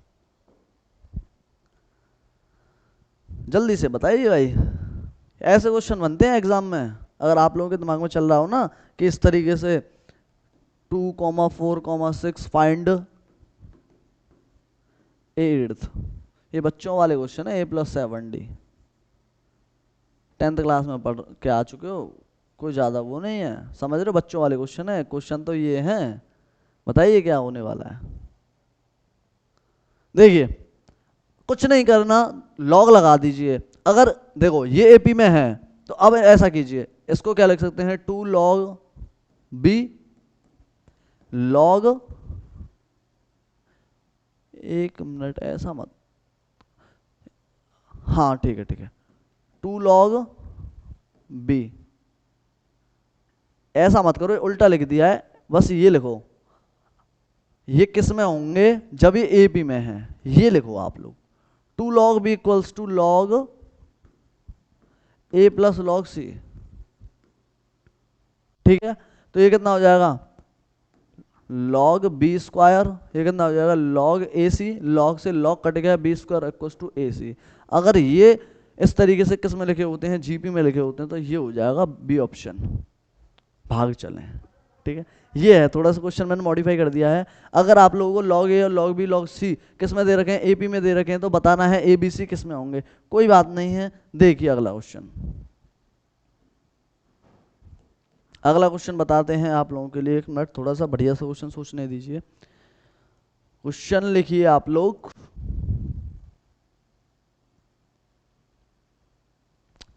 जल्दी से बताइए भाई, ऐसे क्वेश्चन बनते हैं एग्जाम में। अगर आप लोगों के दिमाग में चल रहा हो ना कि इस तरीके से 2,4,6 फाइंड एट्थ, ये बच्चों वाले क्वेश्चन है, A+7D 10th क्लास में पढ़ के आ चुके हो, कोई ज़्यादा वो नहीं है, समझ रहे हो, बच्चों वाले क्वेश्चन है। क्वेश्चन तो ये हैं, बताइए क्या होने वाला है। देखिए कुछ नहीं करना, लॉग लगा दीजिए। अगर देखो ये AP में है तो अब ऐसा कीजिए, इसको क्या लिख सकते हैं, 2 log B log, एक मिनट ऐसा मत, हाँ ठीक है ठीक है, 2 log B, ऐसा मत करो, उल्टा लिख दिया है, बस ये लिखो। ये किस में होंगे, जब ये AP में है, ये लिखो आप लोग। 2 log B equals to log A plus log C, ठीक है। तो ये कितना हो जाएगा, log B स्क्वायर, ये कितना हो जाएगा log AC, log से log कट गया, B square equals to AC। अगर ये इस तरीके से किस में लिखे होते हैं, GP में लिखे होते हैं, तो ये हो जाएगा B ऑप्शन, भाग चलें, ठीक है। ये है, थोड़ा सा क्वेश्चन मैंने मॉडिफाई कर दिया है। अगर आप लोगों को log A और log B log C किस में दे रखे हैं, AP में दे रखे हैं, तो बताना है ABC किस में होंगे, कोई बात नहीं है। देखिए अगला क्वेश्चन, अगला क्वेश्चन बताते हैं आप लोगों के लिए। एक मिनट, थोड़ा सा बढ़िया सा क्वेश्चन सोचने दीजिए। क्वेश्चन लिखिए आप लोग,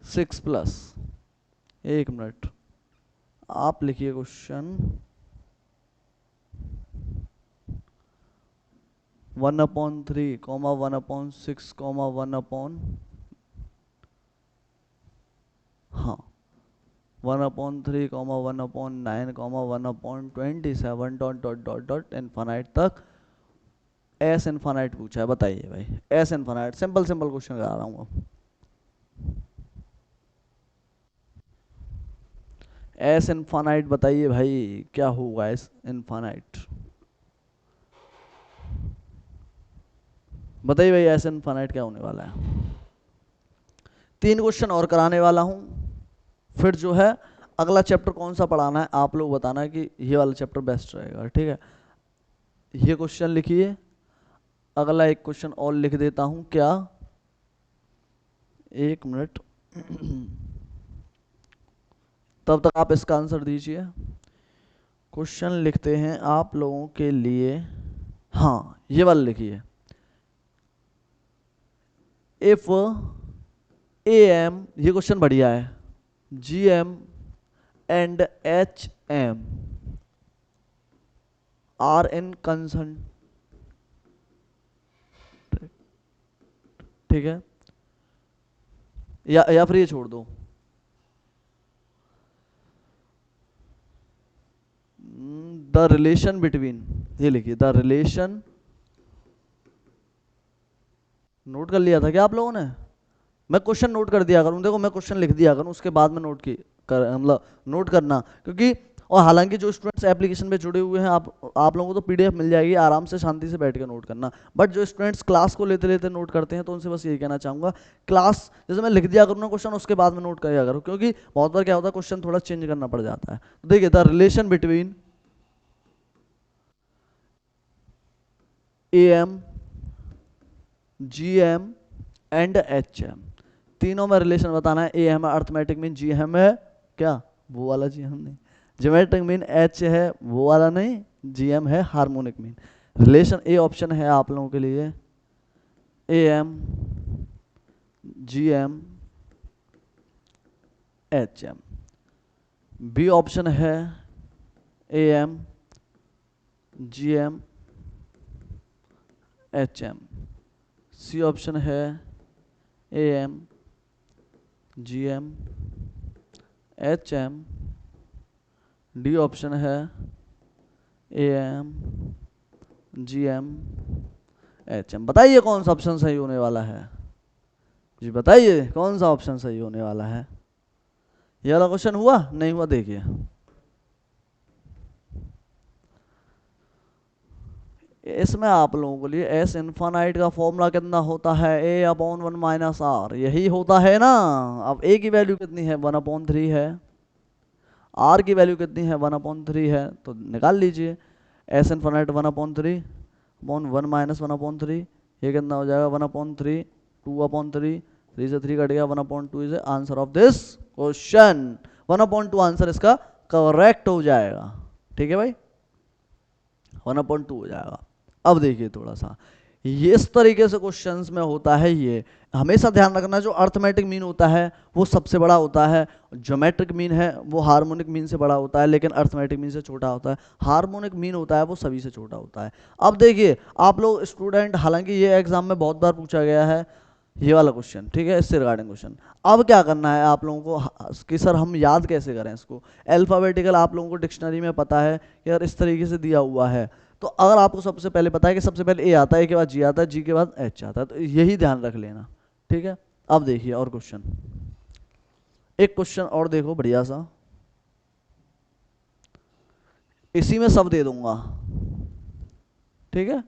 6+, एक मिनट आप लिखिए क्वेश्चन, 1/3, 1/6, 1/, हाँ 1/3, 1/9, 1/27 dot dot dot dot infinite तक एस इनफाइनाइट पूछा है। बताइए भाई, S infinite, simple simple question करा रहा हूँ अब। एस इनफाइनाइट बताइए भाई क्या होगा एस इनफाइनाइट, बताइए भाई एस इनफाइनाइट क्या होने वाला है। 3 क्वेश्चन और कराने वाला हूँ, फिर जो है अगला चैप्टर कौन सा पढ़ाना है आप लोग बताना कि ये वाला चैप्टर बेस्ट रहेगा, ठीक है। ये क्वेश्चन लिखिए, अगला एक क्वेश्चन और लिख देता हूँ, क्या एक मिनट। तब तक आप इसका आंसर दीजिए। क्वेश्चन लिखते हैं आप लोगों के लिए। हाँ, ये वाला लिखिए। इफ ए एम, ये क्वेश्चन बढ़िया है, G M and H M are in concern, ठीक है, या फिर ये छोड़ दो। द रिलेशन बिटवीन, ये लिखिए द रिलेशन, नोट कर लिया था क्या आप लोगों ने? मैं क्वेश्चन नोट कर दिया करूँ, देखो मैं क्वेश्चन लिख दिया करूँ, उसके बाद में नोट की कर मतलब नोट करना, क्योंकि और हालांकि जो स्टूडेंट्स एप्लीकेशन पे जुड़े हुए हैं, आप लोगों को तो पीडीएफ मिल जाएगी, आराम से शांति से बैठ के नोट करना। बट जो स्टूडेंट्स क्लास को लेते लेते नोट करते हैं, तो उनसे बस यही कहना चाहूँगा, क्लास जैसे मैं लिख दिया करूँ ना क्वेश्चन, उसके बाद में नोट किया करूँ, क्योंकि बहुत बार क्या होता है क्वेश्चन थोड़ा चेंज करना पड़ जाता है। तो देखिए the relation between A M, G M and H M, तीनों में रिलेशन बताना है। ए एम है अर्थमेटिक मीन, जी एम है क्या, वो वाला जी एम नहीं, ज्योमेट्रिक मीन एच है वो वाला नहीं, जी एम है harmonic mean. Relation A option है आप लोगों के लिए, A M G M H M. B option है A M G M H M. C option है A M G M H M. D option है A M G M H M. बताइए कौन सा ऑप्शन सही होने वाला है? जी बताइए कौन सा ऑप्शन सही होने वाला है? ये वाला क्वेश्चन हुआ नहीं हुआ देखिए। इसमें आप लोगों के लिए एस इन्फानाइट का फॉर्मूला कितना होता है, ए अपॉन वन माइनस आर, यही होता है ना। अब ए की वैल्यू कितनी है, वन अपॉन थ्री है, आर की वैल्यू कितनी है, वन अपॉन थ्री है, तो निकाल लीजिए। S infinite one upon three upon one minus one upon three, ये कितना हो जाएगा, one upon three, two upon three, three से थ्री कट गया, one upon two is answer of this question. One upon two answer इसका करेक्ट हो जाएगा। ठीक है भाई, वन अपॉइंट टू हो जाएगा। अब देखिए थोड़ा सा, ये इस तरीके से क्वेश्चंस में होता है। ये हमेशा ध्यान रखना, जो अर्थमेटिक मीन होता है वो सबसे बड़ा होता है, ज्योमेट्रिक मीन है वो हार्मोनिक मीन से बड़ा होता है, लेकिन अर्थमेटिक मीन से छोटा होता है। हार्मोनिक मीन होता है वो सभी से छोटा होता है। अब देखिए आप लोग स्टूडेंट, हालांकि ये एग्जाम में बहुत बार पूछा गया है ये वाला क्वेश्चन, ठीक है, इससे रिगार्डिंग क्वेश्चन। अब क्या करना है आप लोगों को कि सर हम याद कैसे करें इसको? अल्फाबेटिकल आप लोगों को डिक्शनरी में पता है कि यार इस तरीके से दिया हुआ है, तो अगर आपको सबसे पहले पता है कि सबसे पहले ए आता है, ए के बाद जी आता है, जी के बाद एच आता है, तो यही ध्यान रख लेना। ठीक है, अब देखिए और क्वेश्चन, एक क्वेश्चन और देखो बढ़िया सा, इसी में सब दे दूंगा। ठीक है,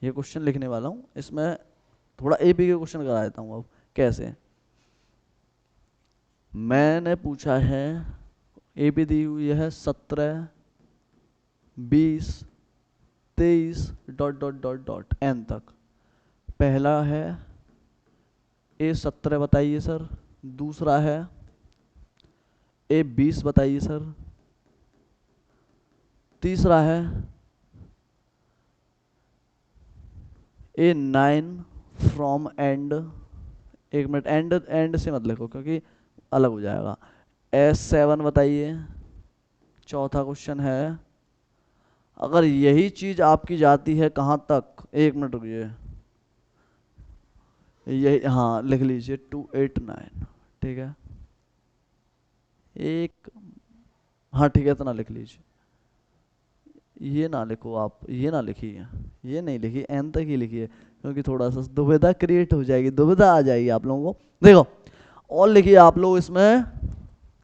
ये क्वेश्चन लिखने वाला हूँ, इसमें थोड़ा एपी के क्वेश्चन करा देता हूँ। अब कैसे, मैंने पूछा है, एपी दी हुई है 17 20 23 dot dot dot dot n तक। पहला है ए 17 बताइए सर, दूसरा है ए 20 बताइए सर, तीसरा है ए 9 फ्रॉम एंड, एक मिनट, एंड एंड से मत लिखो क्योंकि अलग हो जाएगा। एस 7 बताइए। चौथा क्वेश्चन है, अगर यही चीज आपकी जाती है कहाँ तक, एक मिनट रुकिए, यही हाँ लिख लीजिए 289। ठीक है, एक, हाँ ठीक है इतना लिख लीजिए। ये ना लिखो आप, ये ना लिखिए, ये नहीं लिखिए, एन तक ही लिखिए, क्योंकि थोड़ा सा दुविधा क्रिएट हो जाएगी, दुविधा आ जाएगी आप लोगों को। देखो और लिखिए आप लोग इसमें,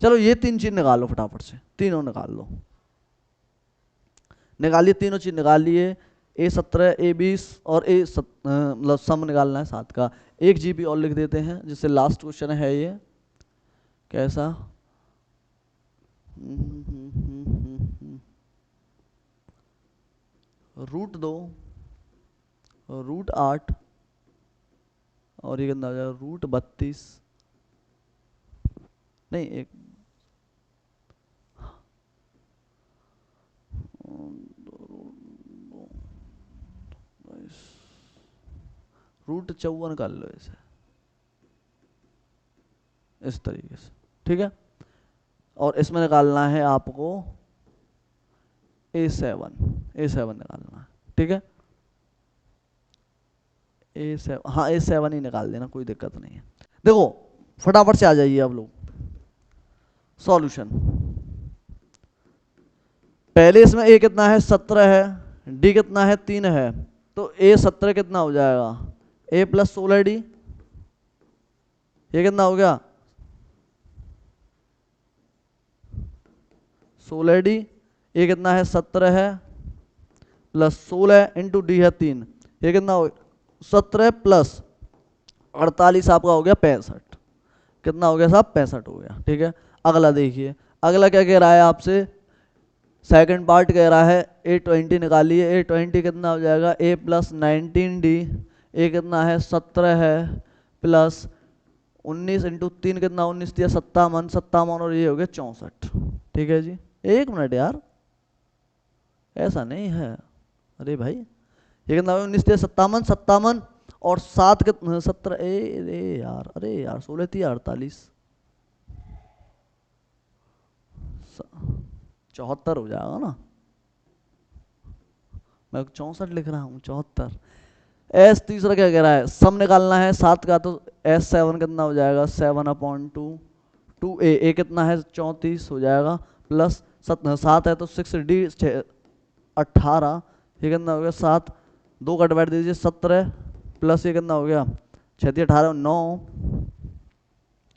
चलो ये तीन चीज निकालो फटाफट से, तीनों निकाल लो, निकालिए, तीनों चीज निकाल लिए। ए 17 ए 20 और मतलब सम निकालना है सात का। एक जीबी और लिख देते हैं, जिससे लास्ट क्वेश्चन है ये, कैसा, रूट 2, रूट 8 और ये कितना हो जाएगा √32, नहीं एक √54 कर लो इसे इस तरीके से, ठीक है। और इसमें निकालना है आपको A7 निकालना है, ठीक है। A7, हाँ A7 ही निकाल देना, कोई दिक्कत नहीं है। देखो फटाफट से आ जाइए आप लोग सॉल्यूशन। पहले इसमें A कितना है 17 है, D कितना है 3 है, तो A17 कितना हो जाएगा A + 16D, ये कितना हो गया 16D, ये कितना है 17 है प्लस 16 इंटू D है 3, ये कितना हो 17 प्लस 48 आपका हो गया 65, कितना हो गया साहब 65 हो गया, ठीक है। अगला देखिए, अगला क्या कह रहा है आपसे, सेकंड पार्ट कह रहा है A20 निकालिए। A20 कितना हो जाएगा A + 19D, A कितना है 17 है प्लस 19 इंटू 3 कितना 19 दिया 57 और ये हो गया 64, ठीक है जी। एक मिनट यार, ऐसा नहीं है, अरे भाई ये कितना 19 दिया 57 और 7 कितना 17, अरे यार 16 थी 48, 74 हो जाएगा ना, मैं 64 लिख रहा हूँ 74। एस तीसरा क्या कह रहा है, सम निकालना है 7 का, तो S7 कितना हो जाएगा 7/2, 2A कितना है 34 हो जाएगा प्लस 7 है तो 6D 18, ये कितना हो गया 7, 2 का डिवाइड दीजिए 17 प्लस ये कितना हो गया 6 18 9,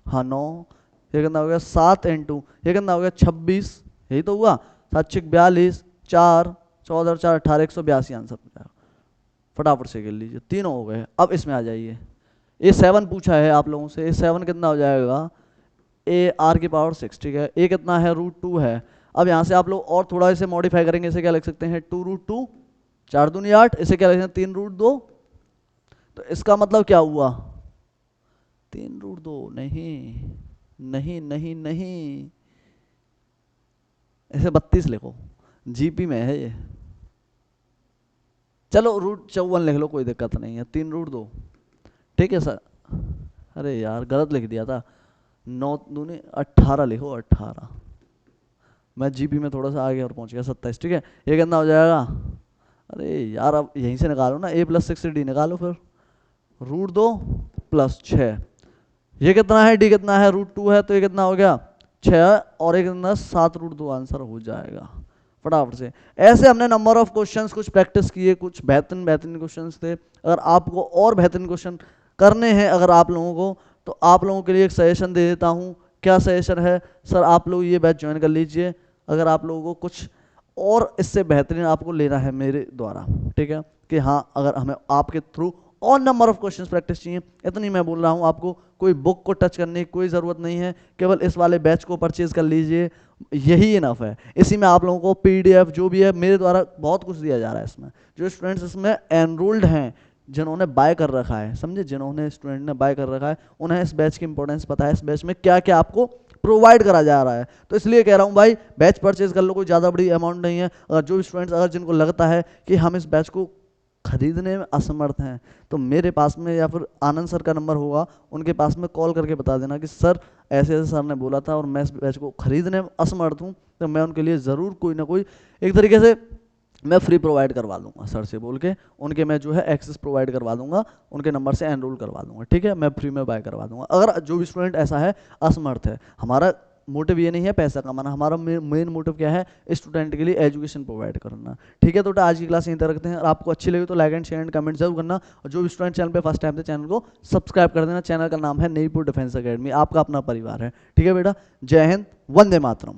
हाँ 9, ये कितना हो गया 7 इंटू ये कितना हो गया 26, यही तो हुआ 7 6 42 4 14 4 18 182 आंसर हो जाएगा। फटाफट से कर लीजिए, तीनों हो गए। अब इसमें आ जाइए, A7 पूछा है आप लोगों से, A7 कितना हो जाएगा AR⁴ 6, ठीक है। A कितना है √2 है। अब यहाँ से आप लोग और थोड़ा इसे मॉडिफाई करेंगे, इसे क्या लिख सकते हैं 2√2, 4 दूनी 8, इसे क्या लिख सकते हैं 3√2, तो इसका मतलब क्या हुआ 3√2, नहीं नहीं नहीं नहीं, इसे 32 लिखो, जीपी में है ये, चलो √54 लिख लो, कोई दिक्कत नहीं है, 3√2, ठीक है सर। अरे यार गलत लिख दिया था, 9 दूनी 18 लिखो 18, मैं जीपी में थोड़ा सा आगे और पहुंच गया 27, ठीक है। ये कितना हो जाएगा, अरे यार अब यहीं से निकालो ना, A + 6D निकालो फिर, √2 + 6, ये कितना है D कितना है √2 है, तो ये कितना हो गया 6 और एक कितना 7√2 आंसर हो जाएगा फटाफट से। ऐसे हमने नंबर ऑफ क्वेश्चंस कुछ प्रैक्टिस किए, कुछ बेहतरीन क्वेश्चंस थे। अगर आपको और बेहतरीन क्वेश्चन करने हैं अगर आप लोगों को, तो आप लोगों के लिए एक सजेशन दे देता हूं। क्या सजेशन है सर, आप लोग ये बैच ज्वाइन कर लीजिए अगर आप लोगों को कुछ और इससे बेहतरीन आपको लेना है मेरे द्वारा, ठीक है। कि हाँ अगर हमें आपके थ्रू और नंबर ऑफ क्वेश्चंस प्रैक्टिस चाहिए, इतनी मैं बोल रहा हूँ, आपको कोई बुक को टच करने की कोई ज़रूरत नहीं है, केवल इस वाले बैच को परचेज कर लीजिए, यही इनफ है। इसी में आप लोगों को PDF जो भी है मेरे द्वारा बहुत कुछ दिया जा रहा है इसमें। जो स्टूडेंट्स इसमें एनरोल्ड हैं, जिन्होंने बाय कर रखा है, समझे, जिन्होंने स्टूडेंट ने बाय कर रखा है, उन्हें इस बैच की इंपॉर्टेंस पता है, इस बैच में क्या क्या आपको प्रोवाइड करा जा रहा है। तो इसलिए कह रहा हूँ भाई बैच परचेज कर लो, कोई ज़्यादा बड़ी अमाउंट नहीं है। अगर जो स्टूडेंट्स अगर जिनको लगता है कि हम इस बैच को खरीदने में असमर्थ हैं, तो मेरे पास में या फिर आनंद सर का नंबर होगा, उनके पास में कॉल करके बता देना कि सर ऐसे ऐसे सर ने बोला था और मैं इस बैच को खरीदने में असमर्थ हूँ, तो मैं उनके लिए ज़रूर कोई ना कोई एक तरीके से मैं फ्री प्रोवाइड करवा दूंगा। सर से बोल के उनके मैं जो है एक्सेस प्रोवाइड करवा दूंगा, उनके नंबर से एनरोल करवा दूंगा, ठीक है, मैं फ्री में बाय करवा दूंगा। अगर जो भी स्टूडेंट ऐसा है असमर्थ है, हमारा मोटिव ये नहीं है पैसा कमाना, हमारा मेन मोटिव क्या है, स्टूडेंट के लिए एजुकेशन प्रोवाइड करना, ठीक है। तो आज की क्लास यहीं तक रखते हैं। और आपको अच्छी लगी तो like and share and comment जरूर करना, और जो भी स्टूडेंट चैनल पे फर्स्ट टाइम थे चैनल को सब्सक्राइब कर देना। चैनल का नाम है नेईपुर डिफेंस अकेडमी, आपका अपना परिवार है, ठीक है बेटा। जय हिंद, वंदे मातरम।